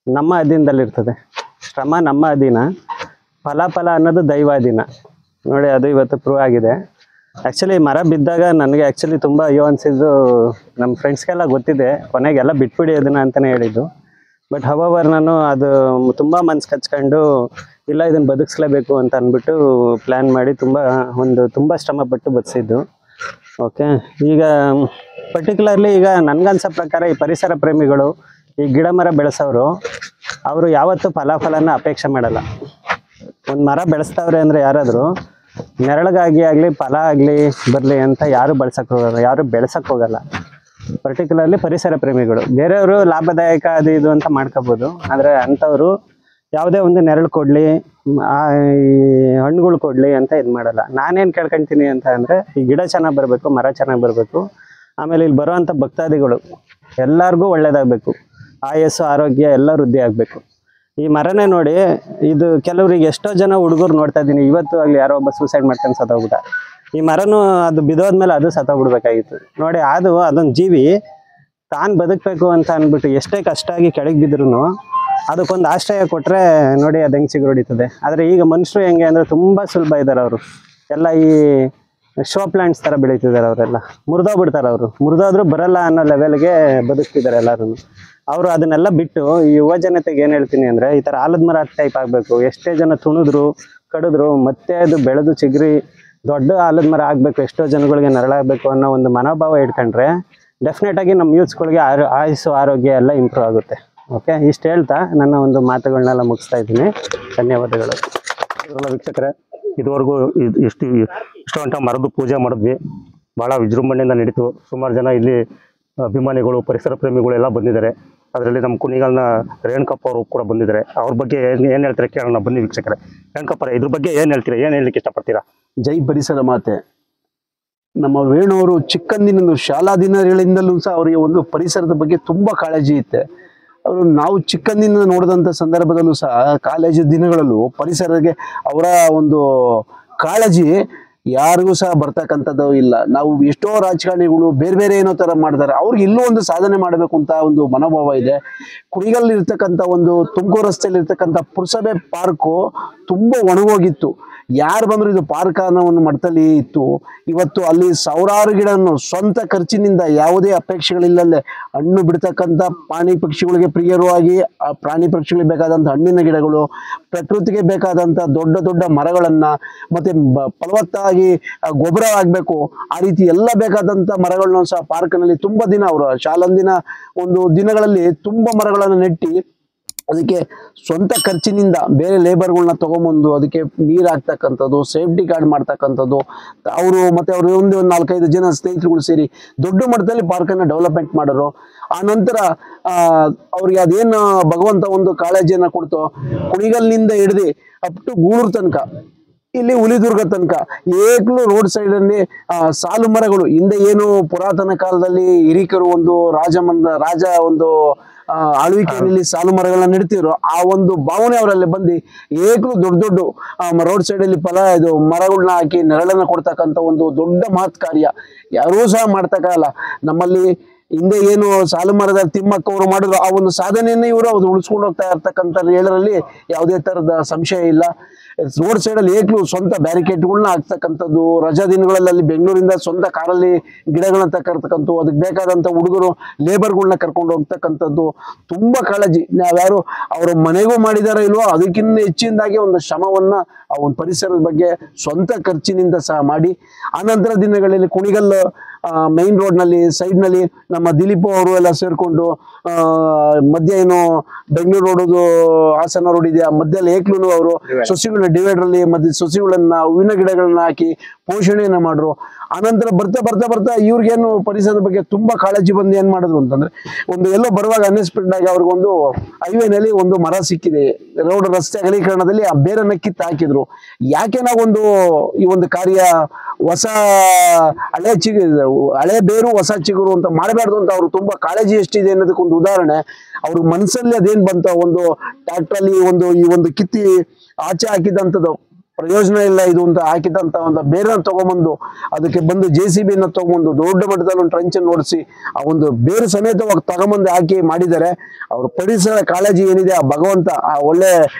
ನಮ್ಮ ಅಧೀನದಲ್ಲಿರ್ತದೆ. ಶ್ರಮ ನಮ್ಮ ಅಧೀನ, ಫಲ ಅನ್ನೋದು ದೈವಾಧೀನ. ನೋಡಿ, ಅದು ಇವತ್ತು ಪ್ರೂವ್ ಆಗಿದೆ. ಆ್ಯಕ್ಚುಲಿ ಮರ ಬಿದ್ದಾಗ ನನಗೆ ಆ್ಯಕ್ಚುಲಿ ತುಂಬ ಅಯ್ಯೋ ಅನಿಸಿದ್ದು. ನಮ್ಮ ಫ್ರೆಂಡ್ಸ್ಗೆಲ್ಲ ಗೊತ್ತಿದೆ, ಕೊನೆಗೆಲ್ಲ ಬಿಟ್ಬಿಡಿ ಅದನ್ನು ಅಂತಲೇ ಹೇಳಿದ್ದು. ಬಟ್ ಹವರ್ ನಾನು ಅದು ತುಂಬ ಮನ್ಸು ಕಚ್ಕೊಂಡು ಇಲ್ಲ ಇದನ್ನು ಬದುಕಿಸ್ಲೇಬೇಕು ಅಂತ ಅಂದ್ಬಿಟ್ಟು ಪ್ಲ್ಯಾನ್ ಮಾಡಿ ತುಂಬ ಶ್ರಮಪಟ್ಟು ಬದುಕಿಸಿದ್ದು. ಓಕೆ, ಈಗ ಪರ್ಟಿಕ್ಯುಲರ್ಲಿ ಈಗ ನನಗನ್ಸೋ ಪ್ರಕಾರ ಈ ಪರಿಸರ ಪ್ರೇಮಿಗಳು, ಈ ಗಿಡ ಮರ ಬೆಳೆಸೋರು, ಅವರು ಯಾವತ್ತೂ ಫಲನ ಅಪೇಕ್ಷೆ ಮಾಡಲ್ಲ. ಒಂದು ಮರ ಬೆಳೆಸ್ತವ್ರೆ ಅಂದರೆ ಯಾರಾದರೂ ನೆರಳಿಗಾಗಿ ಆಗಲಿ ಫಲ ಆಗಲಿ ಬರಲಿ ಅಂತ ಯಾರು ಹೋಗಲ್ಲ, ಯಾರು ಬೆಳೆಸೋಕ್ಕೆ ಹೋಗಲ್ಲ. ಪರ್ಟಿಕ್ಯುಲರ್ಲಿ ಪರಿಸರ ಪ್ರೇಮಿಗಳು. ಬೇರೆಯವರು ಲಾಭದಾಯಕ ಅದು ಇದು ಅಂತ ಮಾಡ್ಕೋಬೋದು, ಆದರೆ ಅಂಥವರು ಯಾವುದೇ ಒಂದು ನೆರಳು ಕೊಡಲಿ, ಹಣ್ಣುಗಳು ಕೊಡಲಿ ಅಂತ ಇದು ಮಾಡಲ್ಲ. ನಾನೇನು ಕೇಳ್ಕೊಳ್ತೀನಿ ಅಂತ ಅಂದರೆ, ಈ ಗಿಡ ಚೆನ್ನಾಗಿ ಬರಬೇಕು, ಮರ ಚೆನ್ನಾಗಿ ಬರಬೇಕು, ಆಮೇಲೆ ಇಲ್ಲಿ ಬರೋವಂಥ ಭಕ್ತಾದಿಗಳು ಎಲ್ಲರಿಗೂ ಒಳ್ಳೇದಾಗಬೇಕು, ಆಯಸ್ಸು ಆರೋಗ್ಯ ಎಲ್ಲ ವೃದ್ಧಿ ಆಗಬೇಕು. ಈ ಮರನೇ ನೋಡಿ, ಇದು ಕೆಲವ್ರಿಗೆ ಎಷ್ಟೋ ಜನ ಹುಡುಗರು ನೋಡ್ತಾ ಇದ್ದೀನಿ, ಇವತ್ತು ಆಗಲಿ ಯಾರೋ ಒಬ್ಬ ಸೂಸೈಡ್ ಮಾಡ್ಕೊಂಡು ಸತ್ತೋಗ್ಬಿಟ್ಟ. ಈ ಮರನೂ ಅದು ಬಿದ್ದೋದ್ಮೇಲೆ ಅದು ಸತ್ತೋಗ್ಬಿಡ್ಬೇಕಾಗಿತ್ತು. ನೋಡಿ, ಅದೊಂದು ಜೀವಿ ತಾನು ಬದುಕಬೇಕು ಅಂತ ಅಂದ್ಬಿಟ್ಟು ಎಷ್ಟೇ ಕಷ್ಟ ಆಗಿ ಕೆಳಗೆ ಬಿದ್ರೂ ಅದಕ್ಕೊಂದು ಆಶ್ರಯ ಕೊಟ್ಟರೆ ನೋಡಿ ಅದು ಹೆಂಗೆ ಚಿಗುರೊಡಿತದೆ. ಆದರೆ ಈಗ ಮನುಷ್ಯರು ಹೆಂಗೆ ಅಂದರೆ ತುಂಬ ಸುಲಭ ಇದ್ದಾರೆ. ಅವರು ಎಲ್ಲ ಈ ಶೋ ಪ್ಲಾಂಟ್ಸ್ ಥರ ಬೆಳೀತಿದ್ದಾರೆ. ಅವರೆಲ್ಲ ಮುರಿದೋಗ್ಬಿಡ್ತಾರೆ. ಅವರು ಮುರಿದೋದ್ರೂ ಬರಲ್ಲ ಅನ್ನೋ ಲೆವೆಲ್ಗೆ ಬದುಕ್ತಿದ್ದಾರೆ ಎಲ್ಲರೂ. ಅವರು ಅದನ್ನೆಲ್ಲ ಬಿಟ್ಟು ಈ ಯುವ ಜನತೆಗೆ ಏನು ಹೇಳ್ತೀನಿ ಅಂದರೆ, ಈ ಥರ ಆಲದ ಮರ ಟೈಪ್ ಆಗಬೇಕು. ಎಷ್ಟೇ ಜನ ತುಣಿದ್ರು ಕಡಿದ್ರು ಮತ್ತೆ ಅದು ಬೆಳೆದು ಚಿಗುರಿ ದೊಡ್ಡ ಆಲದ ಮರ ಆಗಬೇಕು, ಎಷ್ಟೋ ಜನಗಳಿಗೆ ನೆರಳಾಗಬೇಕು ಅನ್ನೋ ಒಂದು ಮನೋಭಾವ ಇಟ್ಕೊಂಡ್ರೆ ಡೆಫಿನೆಟಾಗಿ ನಮ್ಮ ಯೂತ್ಸ್ಗಳಿಗೆ ಆಯುಸ್ಸು ಆರೋಗ್ಯ ಎಲ್ಲ ಇಂಪ್ರೂವ್ ಆಗುತ್ತೆ. ಓಕೆ, ಇಷ್ಟು ಹೇಳ್ತಾ ನನ್ನ ಒಂದು ಮಾತುಗಳನ್ನೆಲ್ಲ ಮುಗಿಸ್ತಾ ಇದ್ದೀನಿ. ಧನ್ಯವಾದಗಳು. ವೀಕ್ಷಕರೇ, ಇದುವರೆಗೂ ಇಷ್ಟು ಗಂಟೆ ಮರದ ಪೂಜೆ ಮಾಡಿದ್ವಿ. ಭಾಳ ವಿಜೃಂಭಣೆಯಿಂದ ನಡೀತು. ಸುಮಾರು ಜನ ಇಲ್ಲಿ ಅಭಿಮಾನಿಗಳು, ಪರಿಸರ ಪ್ರೇಮಿಗಳು ಎಲ್ಲ ಬಂದಿದ್ದಾರೆ. ಅದರಲ್ಲಿ ನಮ್ಮ ಕುಣಿಗಲ್ನ ರೇಣುಕಪ್ಪ ಅವರು ಕೂಡ ಬಂದಿದ್ದಾರೆ. ಅವ್ರ ಬಗ್ಗೆ ಏನು ಹೇಳ್ತಾರೆ ಕೇಳೋಣ ಬನ್ನಿ ವೀಕ್ಷಕರೇ. ರೇಣುಕಪ್ಪರೇ, ಇದ್ರ ಬಗ್ಗೆ ಏನು ಹೇಳ್ತೀರಾ, ಏನು ಹೇಳಲಿಕ್ಕೆ ಇಷ್ಟಪಡ್ತೀರಾ? ಜೈ ಪರಿಸರ ಮಾತೆ. ನಮ್ಮ ವೇಣುವರು ಚಿಕ್ಕಂದಿನ ಶಾಲಾ ದಿನಗಳಿಂದಲೂ ಸಹ ಅವರಿಗೆ ಒಂದು ಪರಿಸರದ ಬಗ್ಗೆ ತುಂಬ ಕಾಳಜಿ ಇತ್ತೆ. ಅವರು ನಾವು ಚಿಕ್ಕಂದಿನ ನೋಡಿದಂಥ ಸಂದರ್ಭದಲ್ಲೂ ಸಹ ಕಾಲೇಜು ದಿನಗಳಲ್ಲೂ ಪರಿಸರಕ್ಕೆ ಅವರ ಒಂದು ಕಾಳಜಿ ಯಾರಿಗೂ ಸಹ ಬರ್ತಕ್ಕಂಥದ್ದು ಇಲ್ಲ. ನಾವು ಎಷ್ಟೋ ರಾಜಕಾರಣಿಗಳು ಬೇರೆ ಬೇರೆ ಏನೋ ಥರ ಮಾಡ್ತಾರೆ, ಅವ್ರಿಗೆ ಇಲ್ಲೂ ಒಂದು ಸಾಧನೆ ಮಾಡಬೇಕು ಅಂತ ಒಂದು ಮನೋಭಾವ ಇದೆ. ಕುಣಿಗಲ್ಲಿ ಇರ್ತಕ್ಕಂಥ ಒಂದು ತುಮಕೂರು ರಸ್ತೆಯಲ್ಲಿ ಇರ್ತಕ್ಕಂಥ ಪುರಸಭೆ ಪಾರ್ಕು ತುಂಬ ಒಣಗೋಗಿತ್ತು. ಯಾರು ಬಂದರೂ ಇದು ಪಾರ್ಕ್ ಅನ್ನೋ ಒಂದು ಮಟ್ಟದಲ್ಲಿ ಇತ್ತು. ಇವತ್ತು ಅಲ್ಲಿ ಸಾವಿರಾರು ಗಿಡವನ್ನು ಸ್ವಂತ ಖರ್ಚಿನಿಂದ ಯಾವುದೇ ಅಪೇಕ್ಷೆಗಳಿಲ್ಲದೆ ಹಣ್ಣು ಬಿಡ್ತಕ್ಕಂಥ ಪ್ರಾಣಿ ಪಕ್ಷಿಗಳಿಗೆ ಪ್ರಿಯವಾಗಿ ಆ ಪ್ರಾಣಿ ಪಕ್ಷಿಗಳಿಗೆ ಬೇಕಾದಂಥ ಹಣ್ಣಿನ ಗಿಡಗಳು, ಪ್ರಕೃತಿಗೆ ಬೇಕಾದಂಥ ದೊಡ್ಡ ದೊಡ್ಡ ಮರಗಳನ್ನು, ಮತ್ತು ಫಲವತ್ತಾಗಿ ಗೊಬ್ಬರ ಆಗಬೇಕು, ಆ ರೀತಿ ಎಲ್ಲ ಬೇಕಾದಂಥ ಮರಗಳನ್ನ ಸಹ ಪಾರ್ಕ್ನಲ್ಲಿ ತುಂಬ ದಿನ ಅವರು ಶಾಲಂದಿನ ಒಂದು ದಿನಗಳಲ್ಲಿ ತುಂಬ ಮರಗಳನ್ನು ನೆಟ್ಟಿ ಅದಕ್ಕೆ ಸ್ವಂತ ಖರ್ಚಿನಿಂದ ಬೇರೆ ಲೇಬರ್ಗಳನ್ನ ತೊಗೊಂಬಂದು ಅದಕ್ಕೆ ನೀರು ಹಾಕ್ತಕ್ಕಂಥದ್ದು, ಸೇಫ್ಟಿ ಗಾರ್ಡ್ ಮಾಡ್ತಕ್ಕಂಥದ್ದು, ಅವರು ಮತ್ತು ಅವರು ಒಂದು 4-5 ಜನ ಸ್ನೇಹಿತರುಗಳು ಸೇರಿ ದೊಡ್ಡ ಮಟ್ಟದಲ್ಲಿ ಪಾರ್ಕನ್ನು ಡೆವಲಪ್ಮೆಂಟ್ ಮಾಡೋರು. ಆ ನಂತರ ಅವ್ರಿಗೆ ಅದೇನು ಭಗವಂತ ಒಂದು ಕಾಳಜಿಯನ್ನು ಕೊಡ್ತೋ, ಕುಣಿಗಲ್ನಿಂದ ಹಿಡಿದು ಅಪ್ ಟು ಗೂಳೂರು ತನಕ, ಇಲ್ಲಿ ಹುಲಿದುರ್ಗ ತನಕ ಏಕ್ಲು ರೋಡ್ ಸೈಡಲ್ಲಿ ಸಾಲು ಮರಗಳು, ಹಿಂದೆ ಏನು ಪುರಾತನ ಕಾಲದಲ್ಲಿ ಹಿರೀಕರು ಒಂದು ರಾಜ ಒಂದು ಆಳ್ವಿಕೆಯಲ್ಲಿ ಸಾಲು ಮರಗಳನ್ನ ನೆಡ್ತಿದ್ರು, ಆ ಒಂದು ಭಾವನೆ ಅವರಲ್ಲಿ ಬಂದು ಏಕ್ಲು ದೊಡ್ಡ ದೊಡ್ಡ ರೋಡ್ ಸೈಡಲ್ಲಿ ಮರಗಳನ್ನ ಹಾಕಿ ನೆರಳನ್ನ ಕೊಡ್ತಕ್ಕಂಥ ಒಂದು ದೊಡ್ಡ ಮಹತ್ ಕಾರ್ಯ ಯಾರೂ ಸಹ ಮಾಡ್ತಕ್ಕಲ್ಲ. ನಮ್ಮಲ್ಲಿ ಹಿಂದೆ ಏನು ಸಾಲು ಮರದ ತಿಮ್ಮಕ್ಕ ಅವರು ಮಾಡಿದ್ರು ಆ ಒಂದು ಸಾಧನೆಯನ್ನೇ ಇವರು ಅದು ಉಳಿಸ್ಕೊಂಡು ಹೋಗ್ತಾ ಇರ್ತಕ್ಕಂಥ ಹೇಳರಲ್ಲಿ ಯಾವುದೇ ಥರದ ಸಂಶಯ ಇಲ್ಲ. ರೋಡ್ ಸೈಡಲ್ಲಿ ಏಕ್ಲು ಸ್ವಂತ ಬ್ಯಾರಿಕೇಡ್ಗಳನ್ನ ಹಾಕ್ತಕ್ಕಂಥದ್ದು, ರಜಾ ದಿನಗಳಲ್ಲಿ ಬೆಂಗಳೂರಿಂದ ಸ್ವಂತ ಕಾರಲ್ಲಿ ಗಿಡಗಳನ್ನ ತಕ್ಕಂಥದ್ದು, ಅದಕ್ಕೆ ಬೇಕಾದಂಥ ಹುಡುಗರು ಲೇಬರ್ಗಳನ್ನ ಕರ್ಕೊಂಡು ಹೋಗ್ತಕ್ಕಂಥದ್ದು ತುಂಬ ಕಾಳಜಿ. ನಾವ್ಯಾರು ಅವ್ರ ಮನೆಗೂ ಮಾಡಿದಾರೋ ಇಲ್ವೋ ಅದಕ್ಕಿಂತ ಹೆಚ್ಚಿನದಾಗಿ ಒಂದು ಶ್ರಮವನ್ನು ಆ ಒಂದು ಪರಿಸರದ ಬಗ್ಗೆ ಸ್ವಂತ ಖರ್ಚಿನಿಂದ ಸಹ ಮಾಡಿ, ಆನಂತರ ದಿನಗಳಲ್ಲಿ ಕುಣಿಗಲ್ ಮೈನ್ ರೋಡ್ನಲ್ಲಿ ಸೈಡ್ನಲ್ಲಿ ನಮ್ಮ ದಿಲೀಪ್ ಅವರು ಎಲ್ಲ ಸೇರಿಕೊಂಡು ಮಧ್ಯ ಏನು ಬೆಂಗಳೂರು ರೋಡು ಹಾಸನ ರೋಡ್ ಇದೆ, ಆ ಮಧ್ಯದಲ್ಲಿ ಏಕ್ಲೂ ಅವರು ಸಸಿಗಳು ಗಿಡಗಳನ್ನ ಡಿವೈಡರಲ್ಲಿ ಮಧ್ಯೆ ಸಸಿಗಳನ್ನ ಹೂವಿನ ಗಿಡಗಳನ್ನ ಹಾಕಿ ಪೋಷಣೆಯನ್ನ ಮಾಡ್ರು. ಆನಂತರ ಬರ್ತಾ ಬರ್ತಾ ಬರ್ತಾ ಇವ್ರಿಗೇನು ಪರಿಸರದ ಬಗ್ಗೆ ತುಂಬಾ ಕಾಳಜಿ ಬಂದು ಏನ್ ಮಾಡಿದ್ರು ಅಂತಂದ್ರೆ, ಒಂದು ಎಲ್ಲೋ ಬರುವಾಗ ಅನ್ಎಕ್ಸ್ಪೆಕ್ಟೆಡ್ ಆಗಿ ಅವ್ರಿಗೊಂದು ಹೈವೇನಲ್ಲಿ ಒಂದು ಮರ ಸಿಕ್ಕಿದೆ, ರೋಡ್ ರಸ್ತೆ ಅಗಲೀಕರಣದಲ್ಲಿ ಆ ಬೇರನ್ನ ಕಿತ್ತು ಹಾಕಿದ್ರು. ಯಾಕೆ ನಾವೊಂದು ಈ ಒಂದು ಕಾರ್ಯ ಹೊಸ ಹಳೆ ಬೇರು ಹೊಸ ಚಿಗುರು ಅಂತ ಮಾಡಬಾರ್ದು ಅಂತ ಅವ್ರು ತುಂಬಾ ಕಾಳಜಿ ಎಷ್ಟಿದೆ ಅನ್ನೋದಕ್ಕೊಂದು ಉದಾಹರಣೆ. ಅವ್ರ ಮನಸ್ಸಲ್ಲಿ ಅದೇನ್ ಬಂತ, ಒಂದು ಟ್ರ್ಯಾಕ್ಟ್ರಲ್ಲಿ ಈ ಒಂದು ಕಿತ್ತಿ ಆಚೆ ಹಾಕಿದಂಥದ್ದು ಪ್ರಯೋಜನ ಇಲ್ಲ ಇದು ಅಂತ ಹಾಕಿದಂತ ಒಂದು ಬೇರನ್ನ ತಗೊಂಬಂದು ಅದಕ್ಕೆ ಬಂದು JCB ತಗೊಂಬಂದು ದೊಡ್ಡ ಮಟ್ಟದಲ್ಲಿ ಒಂದು ಟ್ರಂಚನ್ನು ಓಡಿಸಿ ಆ ಒಂದು ಬೇರು ಸಮೇತವಾಗಿ ತಗೊಂಬಂದು ಹಾಕಿ ಮಾಡಿದ್ದಾರೆ. ಅವ್ರ ಪರಿಸರ ಕಾಳಜಿ ಏನಿದೆ ಆ ಭಗವಂತ, ಆ ಒಳ್ಳೆ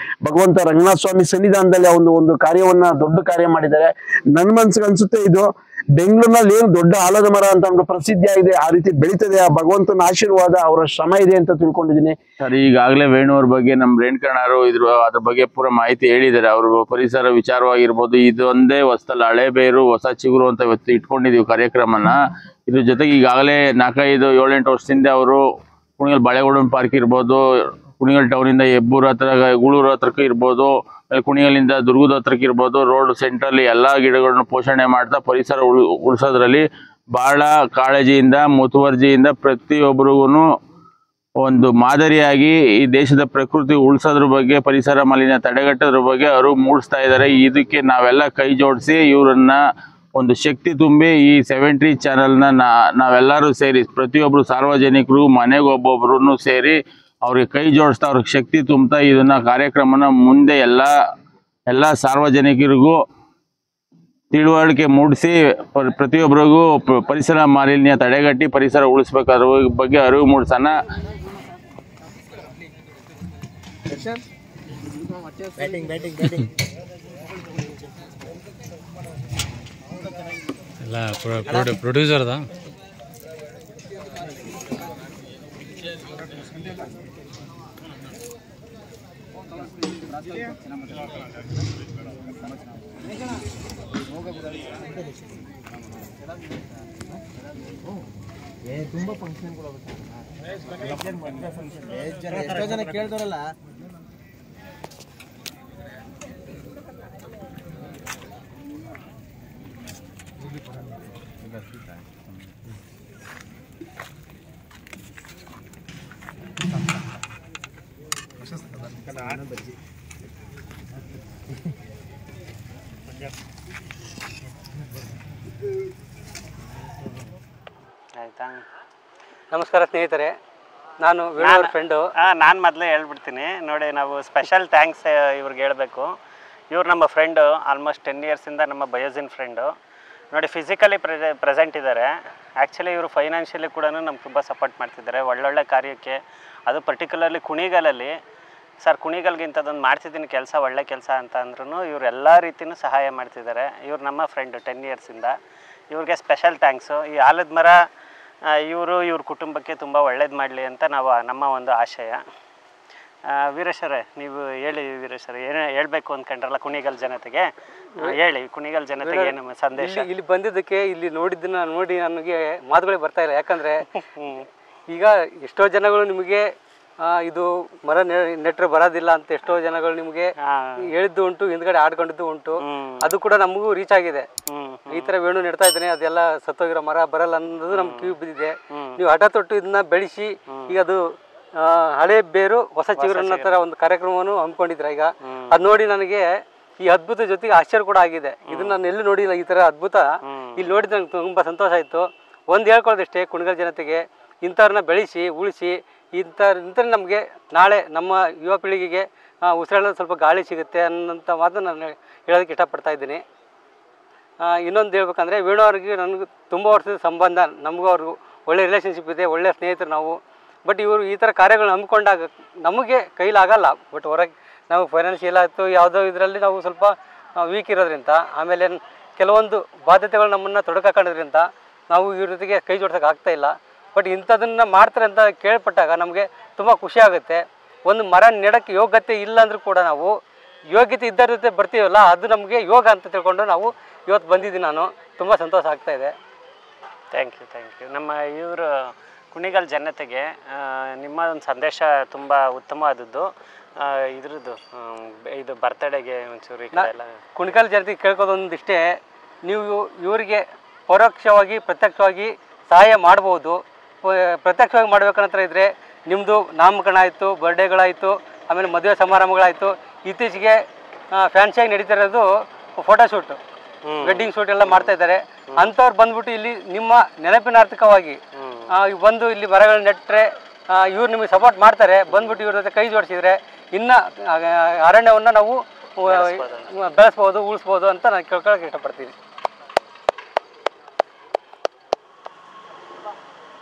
ಭಗವಂತ ರಂಗನಾಥ ಸ್ವಾಮಿ ಸನ್ನಿಧಾನದಲ್ಲಿ ಒಂದು ಕಾರ್ಯವನ್ನ ದೊಡ್ಡ ಕಾರ್ಯ ಮಾಡಿದ್ದಾರೆ. ನನ್ನ ಮನ್ಸಿಗೆ ಅನ್ಸುತ್ತೆ ಇದು ಬೆಂಗಳೂರಿನಲ್ಲಿ ಏನು ದೊಡ್ಡ ಆಲದ ಮರ ಅಂತ ಅಂದ್ಬಿಟ್ಟು ಪ್ರಸಿದ್ಧಿ ಆಗಿದೆ, ಆ ರೀತಿ ಬೆಳೀತದೆ. ಆ ಭಗವಂತನ ಆಶೀರ್ವಾದ, ಅವರ ಶ್ರಮ ಇದೆ ಅಂತ ತಿಳ್ಕೊಂಡಿದ್ದೀನಿ. ಸರ್, ಈಗಾಗಲೇ ವೇಣುವ್ರ ಬಗ್ಗೆ ನಮ್ಮ ರೇಣುಕಣ್ಣರು ಅದ್ರ ಬಗ್ಗೆ ಪೂರ ಮಾಹಿತಿ ಹೇಳಿದ್ದಾರೆ. ಅವರು ಪರಿಸರ ವಿಚಾರವಾಗಿರ್ಬೋದು, ಇದೊಂದೇ ಹೊಸದಲ್ಲ, ಹಳೆ ಬೇರು ಹೊಸ ಚಿಗುರು ಅಂತ ಇವತ್ತು ಇಟ್ಕೊಂಡಿದೀವಿ ಕಾರ್ಯಕ್ರಮನ. ಇದ್ರ ಜೊತೆಗೆ ಈಗಾಗಲೇ 4-5-7-8 ವರ್ಷದಿಂದ ಅವರು ಕುಣಿಗಲ್ ಬಾಳೆಗೌಡನ್ ಪಾರ್ಕ್ ಇರ್ಬೋದು, ಕುಣಿಗಲ್ ಟೌನಿಂದ ಹೆಬ್ಬೂರು ಹತ್ರ ಗೂಳೂರು ಹತ್ರಕ್ಕೆ ಇರ್ಬೋದು, ಕುಣಿಗಲಿಂದ ದುರ್ಗದ ಹತ್ರಕ್ಕೆ ಇರ್ಬೋದು, ರೋಡ್ ಸೆಂಟ್ರಲ್ಲಿ ಎಲ್ಲಾ ಗಿಡಗಳನ್ನ ಪೋಷಣೆ ಮಾಡ್ತಾ ಪರಿಸರ ಉಳಿಸೋದ್ರಲ್ಲಿ ಬಹಳ ಕಾಳಜಿಯಿಂದ ಮುತುವರ್ಜಿಯಿಂದ ಪ್ರತಿಯೊಬ್ಬರಿಗೂ ಒಂದು ಮಾದರಿಯಾಗಿ ಈ ದೇಶದ ಪ್ರಕೃತಿ ಉಳಿಸೋದ್ರ ಬಗ್ಗೆ, ಪರಿಸರ ಮಾಲಿನ್ಯ ತಡೆಗಟ್ಟೋದ್ರ ಬಗ್ಗೆ ಅವರು ಮೂಡಿಸ್ತಾ ಇದ್ದಾರೆ. ಇದಕ್ಕೆ ನಾವೆಲ್ಲ ಕೈ ಜೋಡಿಸಿ ಇವರನ್ನ ಒಂದು ಶಕ್ತಿ ತುಂಬಿ ಈ 7Tree ಚಾನೆಲ್ನ ನಾವೆಲ್ಲರೂ ಸೇರಿ ಪ್ರತಿಯೊಬ್ಬರು ಸಾರ್ವಜನಿಕರು ಮನೆಗೆ ಒಬ್ಬೊಬ್ರು ಸೇರಿ ಅವ್ರಿಗೆ ಕೈ ಜೋಡಿಸ್ತಾ ಅವ್ರಿಗೆ ಶಕ್ತಿ ತುಂಬುತ್ತಾ ಇದನ್ನ ಕಾರ್ಯಕ್ರಮನ ಮುಂದೆ ಎಲ್ಲ ಸಾರ್ವಜನಿಕರಿಗೂ ತಿಳುವಳಿಕೆ ಮೂಡಿಸಿ ಪ್ರತಿಯೊಬ್ಬರಿಗೂ ಪರಿಸರ ಮಾಲಿನ್ಯ ತಡೆಗಟ್ಟಿ ಪರಿಸರ ಉಳಿಸ್ಬೇಕಾದ್ರ ಬಗ್ಗೆ ಅರಿವು ಮೂಡಿಸೋಣ. ಪ್ರೊಡ್ಯೂಸರ್ದ ತುಂಬಾ ಫಂಕ್ಷನ್ಗಳು ಎಷ್ಟೋ ಜನ ಕೇಳ್ತಾರಲ್ಲ. ಆಯ್ತಾ? ನಮಸ್ಕಾರ ಸ್ನೇಹಿತರೆ, ನಾನು ವೇಣುವ್ರ ಫ್ರೆಂಡು. ನಾನು ಮೊದಲೇ ಹೇಳ್ಬಿಡ್ತೀನಿ ನೋಡಿ, ನಾವು ಸ್ಪೆಷಲ್ ಥ್ಯಾಂಕ್ಸ್ ಇವ್ರಿಗೆ ಹೇಳಬೇಕು. ಇವ್ರು ನಮ್ಮ ಫ್ರೆಂಡು, ಆಲ್ಮೋಸ್ಟ್ 10 ಇಯರ್ಸಿಂದ ನಮ್ಮ ಬಯೋಜಿನ್ ಫ್ರೆಂಡು. ನೋಡಿ, ಫಿಸಿಕಲಿ ಪ್ರೆಸೆಂಟ್ ಇದ್ದಾರೆ. ಆ್ಯಕ್ಚುಲಿ ಇವರು ಫೈನಾನ್ಷಿಯಲಿ ಕೂಡ ನಮ್ಗೆ ತುಂಬ ಸಪೋರ್ಟ್ ಮಾಡ್ತಿದ್ದಾರೆ ಒಳ್ಳೊಳ್ಳೆ ಕಾರ್ಯಕ್ಕೆ. ಅದು ಪರ್ಟಿಕ್ಯುಲರ್ಲಿ ಕುಣಿಗಲಲ್ಲಿ, ಸರ್ ಕುಣಿಗಲ್ಗೆ ಇಂಥದ್ದೊಂದು ಮಾಡ್ತಿದ್ದೀನಿ ಕೆಲಸ, ಒಳ್ಳೆ ಕೆಲಸ ಅಂತ ಅಂದ್ರೂ ಇವ್ರು ಎಲ್ಲ ರೀತಿಯೂ ಸಹಾಯ ಮಾಡ್ತಿದ್ದಾರೆ. ಇವ್ರು ನಮ್ಮ ಫ್ರೆಂಡು 10 ಇಯರ್ಸಿಂದ. ಇವ್ರಿಗೆ ಸ್ಪೆಷಲ್ ಥ್ಯಾಂಕ್ಸು. ಈ ಆಲದ ಮರ ಇವ್ರ ಕುಟುಂಬಕ್ಕೆ ತುಂಬ ಒಳ್ಳೇದು ಮಾಡಲಿ ಅಂತ ನಮ್ಮ ಒಂದು ಆಶಯ. ವೀರೇಶ್ವರೇ, ನೀವು ಹೇಳಿ ವೀರೇಶ್ವರ, ಏನು ಹೇಳಬೇಕು ಅಂದ್ಕೊಂಡ್ರಲ್ಲ ಕುಣಿಗಲ್ ಜನತೆಗೆ, ಹೇಳಿ ಕುಣಿಗಲ್ ಜನತೆಗೆ ಏನು ಸಂದೇಶ? ಇಲ್ಲಿ ಬಂದಿದ್ದಕ್ಕೆ, ಇಲ್ಲಿ ನೋಡಿದ್ದನ್ನ ನೋಡಿ ನನಗೆ ಮಾತುಗಳೇ ಬರ್ತಾ ಇಲ್ಲ. ಯಾಕಂದರೆ ಈಗ ಎಷ್ಟೋ ಜನಗಳು ನಿಮಗೆ ಇದು ಮರ ನೆಟ್ಟರೆ ಬರೋದಿಲ್ಲ ಅಂತ ಎಷ್ಟೋ ಜನಗಳು ನಿಮಗೆ ಹೇಳಿದ್ದು ಉಂಟು, ಹಿಂದ್ಗಡೆ ಆಡ್ಕೊಂಡಿದ್ದು ಉಂಟು. ಅದು ಕೂಡ ನಮಗೂ ರೀಚ್ ಆಗಿದೆ. ಈ ತರ ವೇಣು ನೆಡ್ತಾ ಇದ್ದೇನೆ, ಅದೆಲ್ಲ ಸತ್ತೋಗಿರೋ ಮರ ಬರಲ್ಲ ಅನ್ನೋದು ನಮ್ಗೆ ಕಿವಿ ಬಿದ್ದಿದೆ. ನೀವು ಹಠ ತೊಟ್ಟು ಇದನ್ನ ಬೆಳೆಸಿ ಈಗ ಅದು ಹಳೆ ಬೇರು ಹೊಸ ಚಿಗುರು ಅನ್ನೋ ತರ ಒಂದು ಕಾರ್ಯಕ್ರಮವನ್ನು ಹಮ್ಮಿಕೊಂಡಿದ್ರ. ಈಗ ಅದ್ ನೋಡಿ ನನಗೆ ಈ ಅದ್ಭುತ ಜೊತೆಗೆ ಆಶ್ಚರ್ಯ ಕೂಡ ಆಗಿದೆ. ಇದನ್ನ ನಾನು ಎಲ್ಲೂ ನೋಡಿಲ್ಲ, ಈ ತರ ಅದ್ಭುತ ಇಲ್ಲಿ ನೋಡಿದ ನಂಗೆ ತುಂಬಾ ಸಂತೋಷ ಆಯ್ತು. ಒಂದು ಹೇಳ್ಕೊಳ್ಳೋದಷ್ಟೇ, ಕುಣಿಗಲ್ ಜನತೆಗೆ ಇಂಥವ್ರನ್ನ ಬೆಳೆಸಿ ಉಳಿಸಿ, ಇಂಥ ನಮಗೆ ನಾಳೆ ನಮ್ಮ ಯುವ ಪೀಳಿಗೆಗೆ ಉಸಿರಾಡೋದು ಸ್ವಲ್ಪ ಗಾಳಿ ಸಿಗುತ್ತೆ ಅನ್ನೋಂಥ ಮಾತನ್ನು ನಾನು ಹೇಳೋದಕ್ಕೆ ಇಷ್ಟಪಡ್ತಾ ಇದ್ದೀನಿ. ಇನ್ನೊಂದು ಹೇಳ್ಬೇಕಂದ್ರೆ, ವೇಣು ಅವ್ರಿಗೆ ನನಗೆ ತುಂಬ ವರ್ಷದ ಸಂಬಂಧ, ನಮಗೂ ಅವ್ರಿಗೂ ಒಳ್ಳೆ ರಿಲೇಷನ್ಶಿಪ್ ಇದೆ, ಒಳ್ಳೆ ಸ್ನೇಹಿತರು ನಾವು. ಬಟ್ ಇವರು ಈ ಥರ ಕಾರ್ಯಗಳನ್ನ ಹಮ್ಮಿಕೊಂಡಾಗ ನಮಗೆ ಕೈಲಾಗಲ್ಲ. ಬಟ್ ಹೊರಗೆ ನಾವು ಫೈನಾನ್ಷಿಯಲ್ ಆಯಿತು ಯಾವುದೋ ಇದರಲ್ಲಿ ನಾವು ಸ್ವಲ್ಪ ವೀಕ್ ಇರೋದ್ರಿಂದ, ಆಮೇಲೆ ಕೆಲವೊಂದು ಬಾಧ್ಯತೆಗಳು ನಮ್ಮನ್ನು ತೊಡಕಾಕೊಂಡಿದ್ರಿಂದ ನಾವು ಇವ್ರ ಜೊತೆಗೆ ಕೈ ಜೋಡ್ಸೋಕೆ ಆಗ್ತಾಯಿಲ್ಲ. ಬಟ್ ಇಂಥದನ್ನು ಮಾಡ್ತಾರೆ ಅಂತ ಕೇಳ್ಪಟ್ಟಾಗ ನಮಗೆ ತುಂಬ ಖುಷಿ ಆಗುತ್ತೆ. ಒಂದು ಮರ ನೆಡೋಕ್ಕೆ ಯೋಗ್ಯತೆ ಇಲ್ಲ ಅಂದರೂ ಕೂಡ ನಾವು ಯೋಗ್ಯತೆ ಇದ್ದರ ಜೊತೆ ಬರ್ತೀವಲ್ಲ, ಅದು ನಮಗೆ ಯೋಗ ಅಂತ ತಿಳ್ಕೊಂಡು ನಾವು ಇವತ್ತು ಬಂದಿದ್ದೀನಿ. ನಾನು ತುಂಬ ಸಂತೋಷ ಆಗ್ತಾಯಿದೆ. Thank you. ನಮ್ಮ ಇವರು ಕುಣಿಗಲ್ ಜನತೆಗೆ ನಿಮ್ಮ ಒಂದು ಸಂದೇಶ ತುಂಬ ಉತ್ತಮವಾದದ್ದು. ಇದ್ರದ್ದು ಇದು ಬರ್ತಡೆಗೆ ಒಂಚೂರು ಈ ಕಡೆ ಎಲ್ಲ ಕುಣಿಗಲ್ ಜನತೆಗೆ ಕೇಳ್ಕೋದೊಂದಿಷ್ಟೇ, ನೀವು ಇವರಿಗೆ ಪರೋಕ್ಷವಾಗಿ ಪ್ರತ್ಯಕ್ಷವಾಗಿ ಸಹಾಯ ಮಾಡ್ಬೋದು. ಪ್ರತ್ಯಕ್ಷವಾಗಿ ಮಾಡ್ಬೇಕಂತ ಇದ್ದರೆ ನಿಮ್ಮದು ನಾಮಕರಣ ಆಯಿತು, ಬರ್ಡೇಗಳಾಯಿತು, ಆಮೇಲೆ ಮದುವೆ ಸಮಾರಂಭಗಳಾಯಿತು. ಇತ್ತೀಚೆಗೆ ಫ್ಯಾನ್ಸಿಯಾಗಿ ನಡೀತಿರೋದು ಫೋಟೋಶೂಟು, ವೆಡ್ಡಿಂಗ್ ಶೂಟ್ ಎಲ್ಲ ಮಾಡ್ತಾ ಇದ್ದಾರೆ. ಅಂಥವ್ರು ಬಂದ್ಬಿಟ್ಟು ಇಲ್ಲಿ ನಿಮ್ಮ ನೆನಪಿನಾರ್ಥಕವಾಗಿ ಬಂದು ಇಲ್ಲಿ ಮರಗಳನ್ನ ನೆಟ್ಟರೆ ಇವ್ರು ನಿಮಗೆ ಸಪೋರ್ಟ್ ಮಾಡ್ತಾರೆ. ಬಂದ್ಬಿಟ್ಟು ಇವ್ರ ಜೊತೆ ಕೈ ಜೋಡಿಸಿದರೆ ಇನ್ನು ಅರಣ್ಯವನ್ನು ನಾವು ಬೆಳೆಸ್ಬೋದು, ಉಳಿಸ್ಬೋದು ಅಂತ ನಾನು ಕೇಳ್ಕೊಳ್ಳೋಕೆ ಇಷ್ಟಪಡ್ತೀನಿ.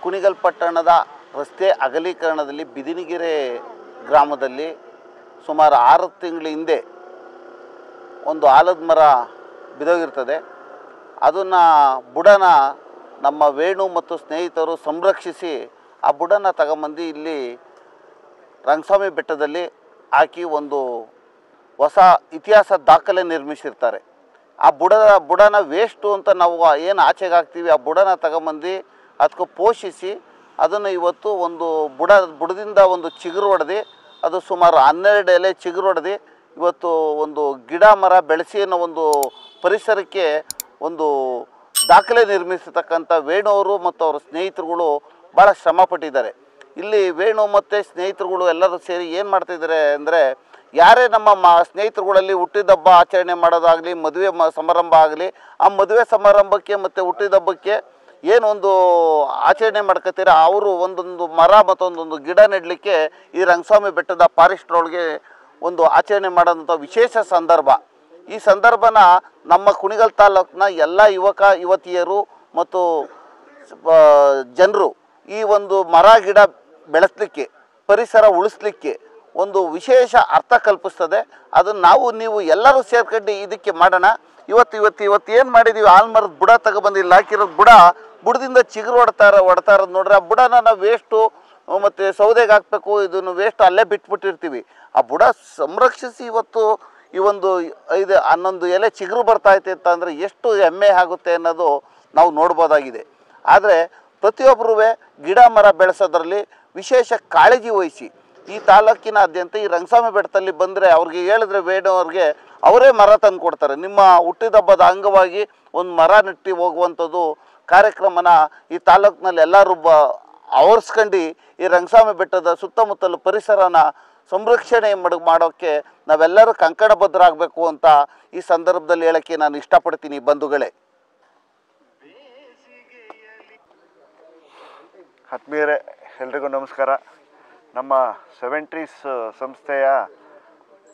ಕುಣಿಗಲ್ ಪಟ್ಟಣದ ರಸ್ತೆ ಅಗಲೀಕರಣದಲ್ಲಿ ಬಿದಿನಿಗೆರೆ ಗ್ರಾಮದಲ್ಲಿ ಸುಮಾರು 6 ತಿಂಗಳ ಹಿಂದೆ ಒಂದು ಆಲದ ಮರ ಬಿದ್ದೋಗಿರ್ತದೆ. ಅದನ್ನು ಬುಡನ ನಮ್ಮ ವೇಣು ಮತ್ತು ಸ್ನೇಹಿತರು ಸಂರಕ್ಷಿಸಿ ಆ ಬುಡನ ತಗೊಂಬಂದು ಇಲ್ಲಿ ರಂಗಸ್ವಾಮಿ ಬೆಟ್ಟದಲ್ಲಿ ಹಾಕಿ ಒಂದು ಹೊಸ ಇತಿಹಾಸ ದಾಖಲೆ ನಿರ್ಮಿಸಿರ್ತಾರೆ. ಆ ಬುಡನ ವೇಸ್ಟು ಅಂತ ನಾವು ಏನು ಆಚೆಗೆ ಹಾಕ್ತೀವಿ, ಆ ಬುಡನ ತಗೊಂಬಂದು ಅದಕ್ಕೆ ಪೋಷಿಸಿ ಅದನ್ನು ಇವತ್ತು ಒಂದು ಬುಡದಿಂದ ಒಂದು ಚಿಗುರು ಹೊಡೆದು ಅದು ಸುಮಾರು 12 ಎಲೆ ಚಿಗುರು ಹೊಡೆದು ಇವತ್ತು ಒಂದು ಗಿಡ ಮರ ಬೆಳೆಸಿ ಅನ್ನೋ ಒಂದು ಪರಿಸರಕ್ಕೆ ಒಂದು ದಾಖಲೆ ನಿರ್ಮಿಸತಕ್ಕಂಥ ವೇಣು ಅವರು ಮತ್ತು ಅವರ ಸ್ನೇಹಿತರುಗಳು ಭಾಳ ಶ್ರಮಪಟ್ಟಿದ್ದಾರೆ. ಇಲ್ಲಿ ವೇಣು ಮತ್ತು ಸ್ನೇಹಿತರುಗಳು ಎಲ್ಲರೂ ಸೇರಿ ಏನು ಮಾಡ್ತಾಯಿದ್ದಾರೆ ಅಂದರೆ, ಯಾರೇ ನಮ್ಮ ಸ್ನೇಹಿತರುಗಳಲ್ಲಿ ಹುಟ್ಟಿದಬ್ಬ ಆಚರಣೆ ಮಾಡೋದಾಗಲಿ, ಮದುವೆ ಸಮಾರಂಭ ಆಗಲಿ, ಆ ಮದುವೆ ಸಮಾರಂಭಕ್ಕೆ ಮತ್ತು ಹುಟ್ಟಿದಬ್ಬಕ್ಕೆ ಏನೊಂದು ಆಚರಣೆ ಮಾಡ್ಕೊತೀರ ಅವರು ಒಂದೊಂದು ಮರ ಮತ್ತೊಂದೊಂದು ಗಿಡ ನೆಡಲಿಕ್ಕೆ ಈ ರಂಗಸ್ವಾಮಿ ಬೆಟ್ಟದ ಫಾರೆಸ್ಟ್ರೊಳಗೆ ಒಂದು ಆಚರಣೆ ಮಾಡೋಂಥ ವಿಶೇಷ ಸಂದರ್ಭ. ಈ ಸಂದರ್ಭನ ನಮ್ಮ ಕುಣಿಗಲ್ ತಾಲೂಕಿನ ಎಲ್ಲ ಯುವತಿಯರು ಮತ್ತು ಜನರು ಈ ಒಂದು ಮರ ಗಿಡ ಬೆಳೆಸಲಿಕ್ಕೆ, ಪರಿಸರ ಉಳಿಸ್ಲಿಕ್ಕೆ ಒಂದು ವಿಶೇಷ ಅರ್ಥ ಕಲ್ಪಿಸ್ತದೆ. ಅದನ್ನು ನೀವು ಎಲ್ಲರೂ ಸೇರ್ಕೊಂಡು ಇದಕ್ಕೆ ಮಾಡೋಣ. ಇವತ್ತು ಏನು ಮಾಡಿದ್ದೀವಿ, ಆಲ್ಮರದ ಬುಡ ತಗೊಬಂದು ಇಲ್ಲಿ ಹಾಕಿರೋದು ಬುಡದಿಂದ ಚಿಗುರು ಹೊಡ್ತಾ ಇರೋದು ನೋಡ್ರಿ. ಆ ಬುಡನ ನಾವು ವೇಸ್ಟು ಮತ್ತು ಸೌದೆಗೆ ಹಾಕಬೇಕು, ಇದನ್ನು ವೇಸ್ಟ್ ಅಲ್ಲೇ ಬಿಟ್ಬಿಟ್ಟಿರ್ತೀವಿ. ಆ ಬುಡ ಸಂರಕ್ಷಿಸಿ ಇವತ್ತು ಈ ಒಂದು 5-11 ಎಲೆ ಚಿಗುರು ಬರ್ತೈತೆ ಅಂತಂದರೆ ಎಷ್ಟು ಹೆಮ್ಮೆ ಆಗುತ್ತೆ ಅನ್ನೋದು ನಾವು ನೋಡ್ಬೋದಾಗಿದೆ. ಆದರೆ ಪ್ರತಿಯೊಬ್ಬರೂ ಗಿಡ ಮರ ಬೆಳೆಸೋದ್ರಲ್ಲಿ ವಿಶೇಷ ಕಾಳಜಿ ವಹಿಸಿ ಈ ತಾಲೂಕಿನಾದ್ಯಂತ ಈ ರಂಗಸ್ವಾಮಿ ಬೆಟ್ಟದಲ್ಲಿ ಬಂದರೆ ಅವ್ರಿಗೆ ಹೇಳಿದ್ರೆ ವೇಣು ಅವ್ರಿಗೆ ಅವರೇ ಮರ ತಂದು ಕೊಡ್ತಾರೆ. ನಿಮ್ಮ ಹುಟ್ಟಿದಬ್ಬದ ಅಂಗವಾಗಿ ಒಂದು ಮರ ನೆಟ್ಟಿ ಹೋಗುವಂಥದ್ದು ಕಾರ್ಯಕ್ರಮನ ಈ ತಾಲೂಕಿನಲ್ಲಿ ಎಲ್ಲರೂ ಆವರಿಸ್ಕೊಂಡು ಈ ರಂಗಸ್ವಾಮಿ ಬೆಟ್ಟದ ಸುತ್ತಮುತ್ತಲು ಪರಿಸರನ ಸಂರಕ್ಷಣೆ ಮಾಡೋಕ್ಕೆ ನಾವೆಲ್ಲರೂ ಕಂಕಣಬದ್ಧರಾಗಬೇಕು ಅಂತ ಈ ಸಂದರ್ಭದಲ್ಲಿ ಹೇಳೋಕ್ಕೆ ನಾನು ಇಷ್ಟಪಡ್ತೀನಿ. ಬಂಧುಗಳೇ, ಆತ್ಮೀಯರೇ, ಎಲ್ರಿಗೂ ನಮಸ್ಕಾರ. ನಮ್ಮ 70s ಸಂಸ್ಥೆಯ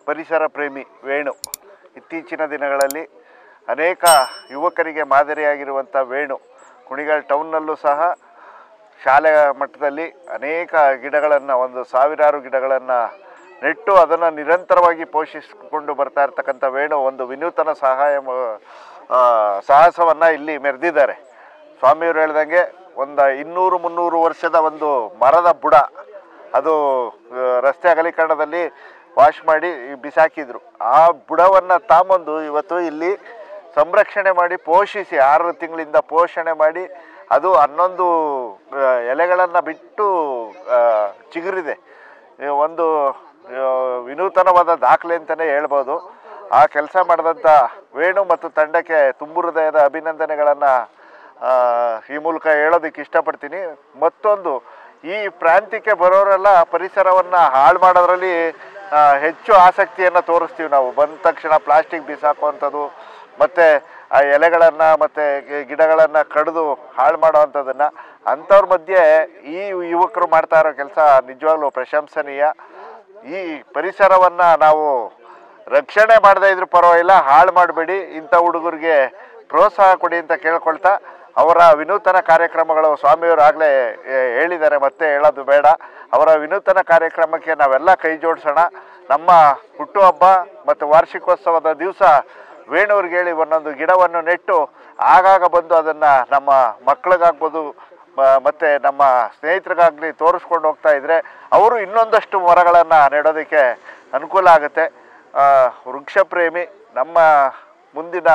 ಪರಿಸರ ಪ್ರೇಮಿ ವೇಣು ಇತ್ತೀಚಿನ ದಿನಗಳಲ್ಲಿ ಅನೇಕ ಯುವಕರಿಗೆ ಮಾದರಿಯಾಗಿರುವಂಥ ವೇಣು ಕುಣಿಗಲ್ ಟೌನ್ನಲ್ಲೂ ಸಹ ಶಾಲೆಯ ಮಟ್ಟದಲ್ಲಿ ಅನೇಕ ಗಿಡಗಳನ್ನು, ಒಂದು 1000 ಗಿಡಗಳನ್ನು ನೆಟ್ಟು ಅದನ್ನು ನಿರಂತರವಾಗಿ ಪೋಷಿಸಿಕೊಂಡು ಬರ್ತಾ ಇರ್ತಕ್ಕಂಥ ವೇಣು ಒಂದು ವಿನೂತನ ಸಾಹಸವನ್ನು ಇಲ್ಲಿ ಮೆರೆದಿದ್ದಾರೆ. ಸ್ವಾಮಿಯವರು ಹೇಳ್ದಂಗೆ ಒಂದು 200-300 ವರ್ಷದ ಒಂದು ಮರದ ಬುಡ ಅದು ರಸ್ತೆ ಅಗಲೀಕರಣದಲ್ಲಿ ವಾಶ್ ಮಾಡಿ ಬಿಸಾಕಿದ್ರು. ಆ ಬುಡವನ್ನು ತಾಂಬಂದು ಇವತ್ತು ಇಲ್ಲಿ ಸಂರಕ್ಷಣೆ ಮಾಡಿ ಪೋಷಿಸಿ 6 ತಿಂಗಳಿಂದ ಪೋಷಣೆ ಮಾಡಿ ಅದು 11 ಎಲೆಗಳನ್ನು ಬಿಟ್ಟು ಚಿಗುರಿದೆ. ಒಂದು ವಿನೂತನವಾದ ದಾಖಲೆ ಅಂತಲೇ ಹೇಳ್ಬೋದು. ಆ ಕೆಲಸ ಮಾಡಿದಂಥ ವೇಣು ಮತ್ತು ತಂಡಕ್ಕೆ ತುಂಬು ಹೃದಯದ ಅಭಿನಂದನೆಗಳನ್ನು ಈ ಮೂಲಕ ಹೇಳೋದಕ್ಕೆ ಇಷ್ಟಪಡ್ತೀನಿ. ಮತ್ತೊಂದು, ಈ ಪ್ರಾಂತ್ಯಕ್ಕೆ ಬರೋರೆಲ್ಲ ಪರಿಸರವನ್ನು ಹಾಳು ಮಾಡೋದ್ರಲ್ಲಿ ಹೆಚ್ಚು ಆಸಕ್ತಿಯನ್ನು ತೋರಿಸ್ತೀವಿ ನಾವು. ಬಂದ ತಕ್ಷಣ ಪ್ಲಾಸ್ಟಿಕ್ ಬಿಸಾಕುವಂಥದ್ದು ಮತ್ತು ಆ ಎಲೆಗಳನ್ನು ಮತ್ತು ಗಿಡಗಳನ್ನು ಕಡಿದು ಹಾಳು ಮಾಡೋವಂಥದ್ದನ್ನು, ಅಂಥವ್ರ ಮಧ್ಯೆ ಈ ಯುವಕರು ಮಾಡ್ತಾ ಇರೋ ಕೆಲಸ ನಿಜವಾಗ್ಲೂ ಪ್ರಶಂಸನೀಯ. ಈ ಪರಿಸರವನ್ನು ನಾವು ರಕ್ಷಣೆ ಮಾಡದೇ ಇದ್ರೂ ಪರವಾಗಿಲ್ಲ, ಹಾಳು ಮಾಡಬೇಡಿ, ಇಂಥ ಹುಡುಗರಿಗೆ ಪ್ರೋತ್ಸಾಹ ಕೊಡಿ ಅಂತ ಕೇಳ್ಕೊಳ್ತಾ, ಅವರ ವಿನೂತನ ಕಾರ್ಯಕ್ರಮಗಳು ಸ್ವಾಮಿಯವರು ಆಗಲೇ ಹೇಳಿದ್ದಾರೆ, ಮತ್ತೆ ಹೇಳೋದು ಬೇಡ. ಅವರ ವಿನೂತನ ಕಾರ್ಯಕ್ರಮಕ್ಕೆ ನಾವೆಲ್ಲ ಕೈ ಜೋಡಿಸೋಣ. ನಮ್ಮ ಹುಟ್ಟುಹಬ್ಬ ಮತ್ತು ವಾರ್ಷಿಕೋತ್ಸವದ ದಿವಸ ವೇಣುವ್ರಿಗೆ ಹೇಳಿ ಒಂದೊಂದು ಗಿಡವನ್ನು ನೆಟ್ಟು ಆಗಾಗ ಬಂದು ಅದನ್ನು ನಮ್ಮ ಮಕ್ಕಳಿಗಾಗ್ಬೋದು ಮತ್ತು ನಮ್ಮ ಸ್ನೇಹಿತರಿಗಾಗಲಿ ತೋರಿಸ್ಕೊಂಡು ಹೋಗ್ತಾ ಇದ್ದರೆ ಅವರು ಇನ್ನೊಂದಷ್ಟು ಮರಗಳನ್ನು ನೆಡೋದಕ್ಕೆ ಅನುಕೂಲ ಆಗುತ್ತೆ. ವೃಕ್ಷ ಪ್ರೇಮಿ ನಮ್ಮ ಮುಂದಿನ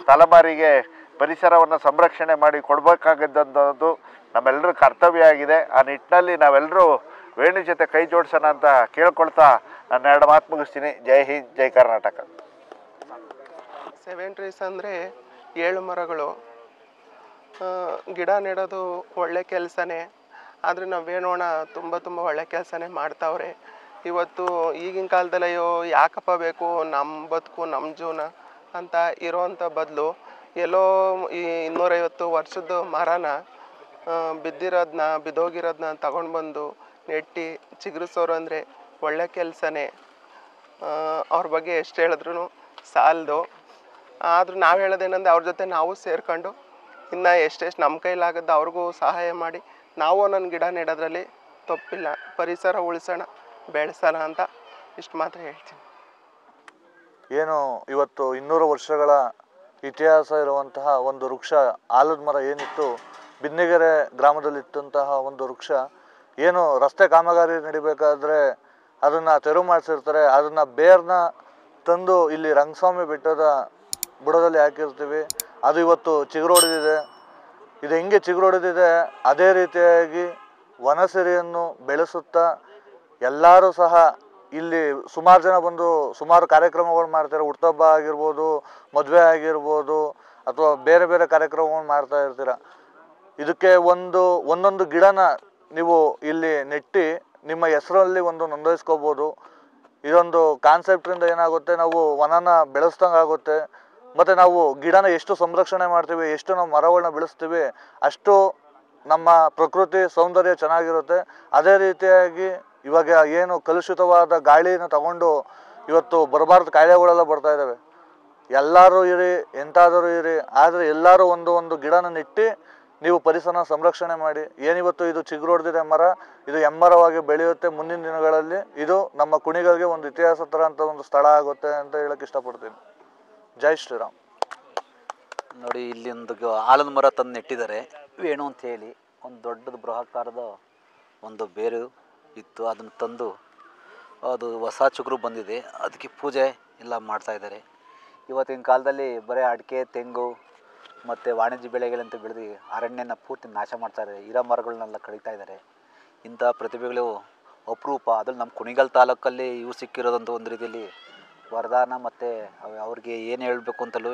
ತಲೆಮಾರಿಗೆ ಪರಿಸರವನ್ನು ಸಂರಕ್ಷಣೆ ಮಾಡಿ ಕೊಡಬೇಕಾಗಿದ್ದಂಥದ್ದು ನಮ್ಮೆಲ್ಲರ ಕರ್ತವ್ಯ ಆಗಿದೆ. ಆ ನಿಟ್ಟಿನಲ್ಲಿ ನಾವೆಲ್ಲರೂ ವೇಣು ಜೊತೆ ಕೈ ಜೋಡಿಸೋಣ ಅಂತ ಕೇಳ್ಕೊಳ್ತಾ ನನ್ನ 2 ಮಾತು ಮುಗಿಸ್ತೀನಿ. ಜೈ ಹಿಂದ್, ಜೈ ಕರ್ನಾಟಕ. 7 ಟ್ರೀಸ್ ಅಂದರೆ 7 ಮರಗಳು. ಗಿಡ ನೆಡೋದು ಒಳ್ಳೆ ಕೆಲಸನೇ, ಆದರೆ ನಾವು ವೇಣೋಣ ತುಂಬ ಒಳ್ಳೆ ಕೆಲಸನೇ ಮಾಡ್ತಾವ್ರೆ. ಇವತ್ತು ಈಗಿನ ಕಾಲದಲ್ಲಿ ಅಯ್ಯೋ ಯಾಕಪ್ಪ ಬೇಕು ನಮ್ಮ ಬದುಕು ನಮ್ಮ ಜೀವನ ಅಂತ ಇರೋವಂಥ ಬದಲು ಎಲ್ಲೋ ಈ 250 ವರ್ಷದ ಮರನ ಬಿದ್ದೋಗಿರೋದನ್ನ ತಗೊಂಡು ಬಂದು ನೆಟ್ಟು ಚಿಗುರಿಸೋರು ಅಂದರೆ ಒಳ್ಳೆ ಕೆಲಸನೇ. ಅವ್ರ ಬಗ್ಗೆ ಎಷ್ಟು ಹೇಳಿದ್ರು ಸಾಲದು. ಆದರೂ ನಾವು ಹೇಳೋದೇನೆಂದರೆ ಅವ್ರ ಜೊತೆ ನಾವು ಸೇರ್ಕೊಂಡು ಇನ್ನು ಎಷ್ಟೆಷ್ಟು ನಮ್ಮ ಕೈಲಾಗದ್ದು ಅವ್ರಿಗೂ ಸಹಾಯ ಮಾಡಿ ನಾವು ನನ್ನ ಗಿಡ ನೆಡೋದ್ರಲ್ಲಿ ತಪ್ಪಿಲ್ಲ. ಪರಿಸರ ಉಳಿಸೋಣ, ಬೆಳೆಸೋಣ ಅಂತ ಇಷ್ಟು ಮಾತ್ರ ಹೇಳ್ತೀನಿ. ಏನು ಇವತ್ತು 200 ವರ್ಷಗಳ ಇತಿಹಾಸ ಇರುವಂತಹ ಒಂದು ವೃಕ್ಷ ಆಲದ ಮರ ಏನಿತ್ತು, ಬಿನ್ನಿಗೆರೆ ಗ್ರಾಮದಲ್ಲಿತ್ತಂತಹ ಒಂದು ವೃಕ್ಷ ಏನು ರಸ್ತೆ ಕಾಮಗಾರಿ ನಡಿಬೇಕಾದ್ರೆ ಅದನ್ನು ತೆರವು ಮಾಡಿಸಿರ್ತಾರೆ. ಅದನ್ನು ಬೇರ್ನ ತಂದು ಇಲ್ಲಿ ರಂಗಸ್ವಾಮಿ ಬೆಟ್ಟದ ಬುಡದಲ್ಲಿ ಹಾಕಿರ್ತೀವಿ. ಅದು ಇವತ್ತು ಚಿಗುರೊಡೆದಿದೆ. ಇದು ಹೆಂಗೆ ಚಿಗುರೊಡೆದಿದೆ ಅದೇ ರೀತಿಯಾಗಿ ವನಸಿರಿಯನ್ನು ಬೆಳೆಸುತ್ತಾ ಎಲ್ಲರೂ ಸಹ ಇಲ್ಲಿ ಸುಮಾರು ಜನ ಬಂದು ಸುಮಾರು ಕಾರ್ಯಕ್ರಮಗಳು ಮಾಡ್ತಾರೆ. ಹುಟ್ಟುಹಬ್ಬ ಆಗಿರ್ಬೋದು, ಮದುವೆ ಆಗಿರ್ಬೋದು, ಅಥವಾ ಬೇರೆ ಬೇರೆ ಕಾರ್ಯಕ್ರಮಗಳು ಮಾಡ್ತಾ ಇರ್ತೀರ. ಇದಕ್ಕೆ ಒಂದೊಂದು ಗಿಡನ ನೀವು ಇಲ್ಲಿ ನೆಟ್ಟು ನಿಮ್ಮ ಹೆಸರಲ್ಲಿ ಒಂದು ನೋಂದಾಯಿಸ್ಕೋಬೋದು. ಇದೊಂದು ಕಾನ್ಸೆಪ್ಟ್ರಿಂದ ಏನಾಗುತ್ತೆ, ನಾವು ವನನ ಬೆಳೆಸ್ದಂಗೆ ಆಗುತ್ತೆ. ಮತ್ತು ನಾವು ಗಿಡನ ಎಷ್ಟು ಸಂರಕ್ಷಣೆ ಮಾಡ್ತೀವಿ, ಎಷ್ಟು ನಾವು ಮರಗಳನ್ನ ಬೆಳೆಸ್ತೀವಿ, ಅಷ್ಟು ನಮ್ಮ ಪ್ರಕೃತಿ ಸೌಂದರ್ಯ ಚೆನ್ನಾಗಿರುತ್ತೆ. ಅದೇ ರೀತಿಯಾಗಿ ಇವಾಗ ಏನು ಕಲುಷಿತವಾದ ಗಾಳಿನ ತಗೊಂಡು ಇವತ್ತು ಬರಬಾರ್ದು ಕಾಯಿಲೆಗಳೆಲ್ಲ ಬರ್ತಾ ಇದ್ದಾವೆ. ಎಲ್ಲರೂ ಇರಿ, ಎಂತಾದರೂ ಇರಿ, ಆದರೆ ಎಲ್ಲರೂ ಒಂದು ಗಿಡನ ನೆಟ್ಟು ನೀವು ಪರಿಸರನ ಸಂರಕ್ಷಣೆ ಮಾಡಿ. ಏನಿವತ್ತು ಇದು ಚಿಗುರೊಡೆದಿದೆ ಮರ, ಇದು ಎಮ್ಮರವಾಗಿ ಬೆಳೆಯುತ್ತೆ. ಮುಂದಿನ ದಿನಗಳಲ್ಲಿ ಇದು ನಮ್ಮ ಕುಣಿಗಲ್ಗೆ ಒಂದು ಇತಿಹಾಸ ಥರ ಅಂತ ಒಂದು ಸ್ಥಳ ಆಗುತ್ತೆ ಅಂತ ಹೇಳಕ್ಕೆ ಇಷ್ಟಪಡ್ತೀನಿ. ಜೈ ಶ್ರೀರಾಮ್. ನೋಡಿ, ಇಲ್ಲಿ ಒಂದು ಆಲದ ಮರ ತಂದು ನೆಟ್ಟಿದ್ದಾರೆ. ವೇಣು ಅಂತ ಹೇಳಿ ಒಂದು ದೊಡ್ಡದು ಬೃಹತ್ಕಾರದ ಒಂದು ಬೇರು ಇತ್ತು. ಅದನ್ನು ತಂದು ಅದು ಹೊಸ ಚಿಗುರು ಬಂದಿದೆ, ಅದಕ್ಕೆ ಪೂಜೆ ಎಲ್ಲ ಮಾಡ್ತಾಯಿದ್ದಾರೆ. ಇವತ್ತಿನ ಕಾಲದಲ್ಲಿ ಬರೀ ಅಡಿಕೆ, ತೆಂಗು ಮತ್ತು ವಾಣಿಜ್ಯ ಬೆಳೆಗಳಂತ ಬೆಳೆದು ಅರಣ್ಯನ ಪೂರ್ತಿ ನಾಶ ಮಾಡ್ತಾರೆ. ಇರೋ ಮರಗಳನ್ನೆಲ್ಲ ಕಡಿತಾ ಇದ್ದಾರೆ. ಇಂಥ ಪ್ರತಿಭೆಗಳು ಅಪರೂಪ. ಅದ್ರಲ್ಲಿ ನಮ್ಮ ಕುಣಿಗಲ್ ತಾಲೂಕಲ್ಲಿ ಇವ್ರು ಸಿಕ್ಕಿರೋದಂತ ಒಂದು ರೀತಿಯಲ್ಲಿ ವರದಾನ. ಮತ್ತು ಅವ್ರಿಗೆ ಏನು ಹೇಳಬೇಕು ಅಂತಲೂ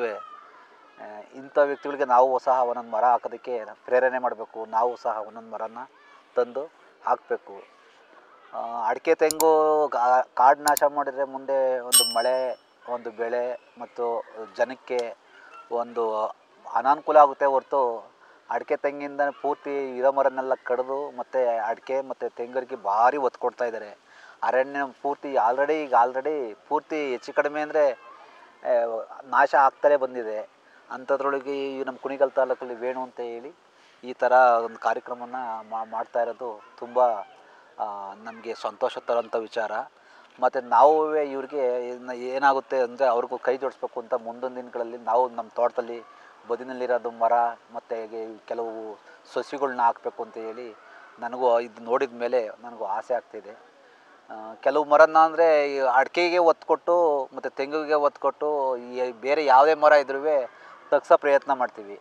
ಇಂಥ ವ್ಯಕ್ತಿಗಳಿಗೆ ನಾವು ಸಹ ಒಂದೊಂದು ಮರ ಹಾಕೋದಕ್ಕೆ ಪ್ರೇರಣೆ ಮಾಡಬೇಕು. ನಾವು ಸಹ ಒಂದೊಂದು ಮರನ ತಂದು ಹಾಕಬೇಕು. ಅಡಿಕೆ, ತೆಂಗು ಕಾಡು ನಾಶ ಮಾಡಿದರೆ ಮುಂದೆ ಒಂದು ಮಳೆ, ಒಂದು ಬೆಳೆ ಮತ್ತು ಜನಕ್ಕೆ ಒಂದು ಅನಾನುಕೂಲ ಆಗುತ್ತೆ ಹೊರತು ಅಡಿಕೆ ತೆಂಗಿಂದ ಪೂರ್ತಿ ಇರೋ ಮರನ್ನೆಲ್ಲ ಕಡಿದು ಮತ್ತು ಅಡಿಕೆ ಮತ್ತು ತೆಂಗರಿಗೆ ಭಾರಿ ಒತ್ತು ಕೊಡ್ತಾ ಇದ್ದಾರೆ. ಅರಣ್ಯ ಪೂರ್ತಿ ಆಲ್ರೆಡಿ ಪೂರ್ತಿ ಹೆಚ್ಚು ಕಡಿಮೆ ಅಂದರೆ ನಾಶ ಆಗ್ತಲೇ ಬಂದಿದೆ. ಅಂಥದ್ರೊಳಗೆ ನಮ್ಮ ಕುಣಿಗಲ್ ತಾಲೂಕಲ್ಲಿ ವೇಣು ಅಂತ ಹೇಳಿ ಈ ಥರ ಒಂದು ಕಾರ್ಯಕ್ರಮನ ಮಾಡ್ತಾ ಇರೋದು ತುಂಬ ನಮಗೆ ಸಂತೋಷ ತರೋಂಥ ವಿಚಾರ. ಮತ್ತು ನಾವು ಇವ್ರಿಗೆ ಏನಾಗುತ್ತೆ ಅಂದರೆ ಅವ್ರಿಗೂ ಕೈ ಜೋಡಿಸ್ಬೇಕು ಅಂತ ಮುಂದೊಂದು ದಿನಗಳಲ್ಲಿ ನಾವು ನಮ್ಮ ತೋಟದಲ್ಲಿ ಬದಿನಲ್ಲಿರೋದು ಮರ ಮತ್ತು ಕೆಲವು ಸಸಿಗಳನ್ನ ಹಾಕಬೇಕು ಅಂತ ಹೇಳಿ ನನಗೂ ಇದು ನೋಡಿದ ಮೇಲೆ ನನಗೂ ಆಸೆ ಆಗ್ತಿದೆ. ಕೆಲವು ಮರನ ಅಂದರೆ ಅಡಿಕೆಗೆ ಒತ್ತು ಕೊಟ್ಟು ಮತ್ತು ತೆಂಗಿಗೆ ಒತ್ತು ಕೊಟ್ಟು ಬೇರೆ ಯಾವುದೇ ಮರ ಇದ್ರೂ ತಗ್ಸೋ ಪ್ರಯತ್ನ ಮಾಡ್ತೀವಿ.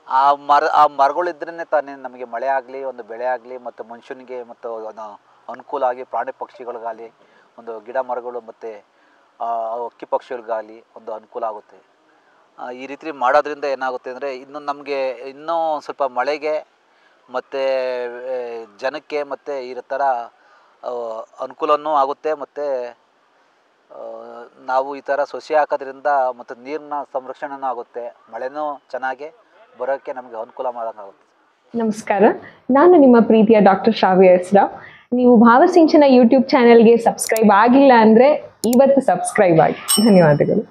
ಆ ಮರಗಳಿದ್ರೇ ತಾನೇ ನಮಗೆ ಮಳೆ ಆಗಲಿ, ಒಂದು ಬೆಳೆ ಆಗಲಿ, ಮತ್ತು ಮನುಷ್ಯನಿಗೆ ಮತ್ತು ಅನುಕೂಲ ಆಗಿ ಪ್ರಾಣಿ ಪಕ್ಷಿಗಳಿಗಾಗಲಿ, ಒಂದು ಗಿಡ ಮರಗಳು ಮತ್ತು ಹಕ್ಕಿ ಪಕ್ಷಿಗಳಿಗಾಗಲಿ ಒಂದು ಅನುಕೂಲ ಆಗುತ್ತೆ. ಈ ರೀತಿ ಮಾಡೋದ್ರಿಂದ ಏನಾಗುತ್ತೆ ಅಂದರೆ ನಮಗೆ ಇನ್ನೂ ಸ್ವಲ್ಪ ಮಳೆಗೆ ಮತ್ತು ಜನಕ್ಕೆ ಮತ್ತು ಈ ಥರ ಅನುಕೂಲವೂ ಆಗುತ್ತೆ. ಮತ್ತು ನಾವು ಈ ಥರ ಸಸಿ ಹಾಕೋದ್ರಿಂದ ಮತ್ತು ನೀರಿನ ಸಂರಕ್ಷಣೆನೂ ಆಗುತ್ತೆ. ಮಳೆನೂ ಚೆನ್ನಾಗಿ ಬರೋಕ್ಕೆ ನಮಗೆ ಅನುಕೂಲ ಮಾಡೋಕ್ಕಾಗುತ್ತೆ. ನಮಸ್ಕಾರ, ನಾನು ನಿಮ್ಮ ಪ್ರೀತಿಯ ಡಾಕ್ಟರ್ ಶ್ರಾವ್ಯ ಎಸ್ ರಾವ್. ನೀವು ಭಾವಸಿಂಚನ ಯೂಟ್ಯೂಬ್ ಚಾನೆಲ್ಗೆ ಸಬ್ಸ್ಕ್ರೈಬ್ ಆಗಿಲ್ಲ ಅಂದರೆ ಇವತ್ತು ಸಬ್ಸ್ಕ್ರೈಬ್ ಆಗಿ. ಧನ್ಯವಾದಗಳು.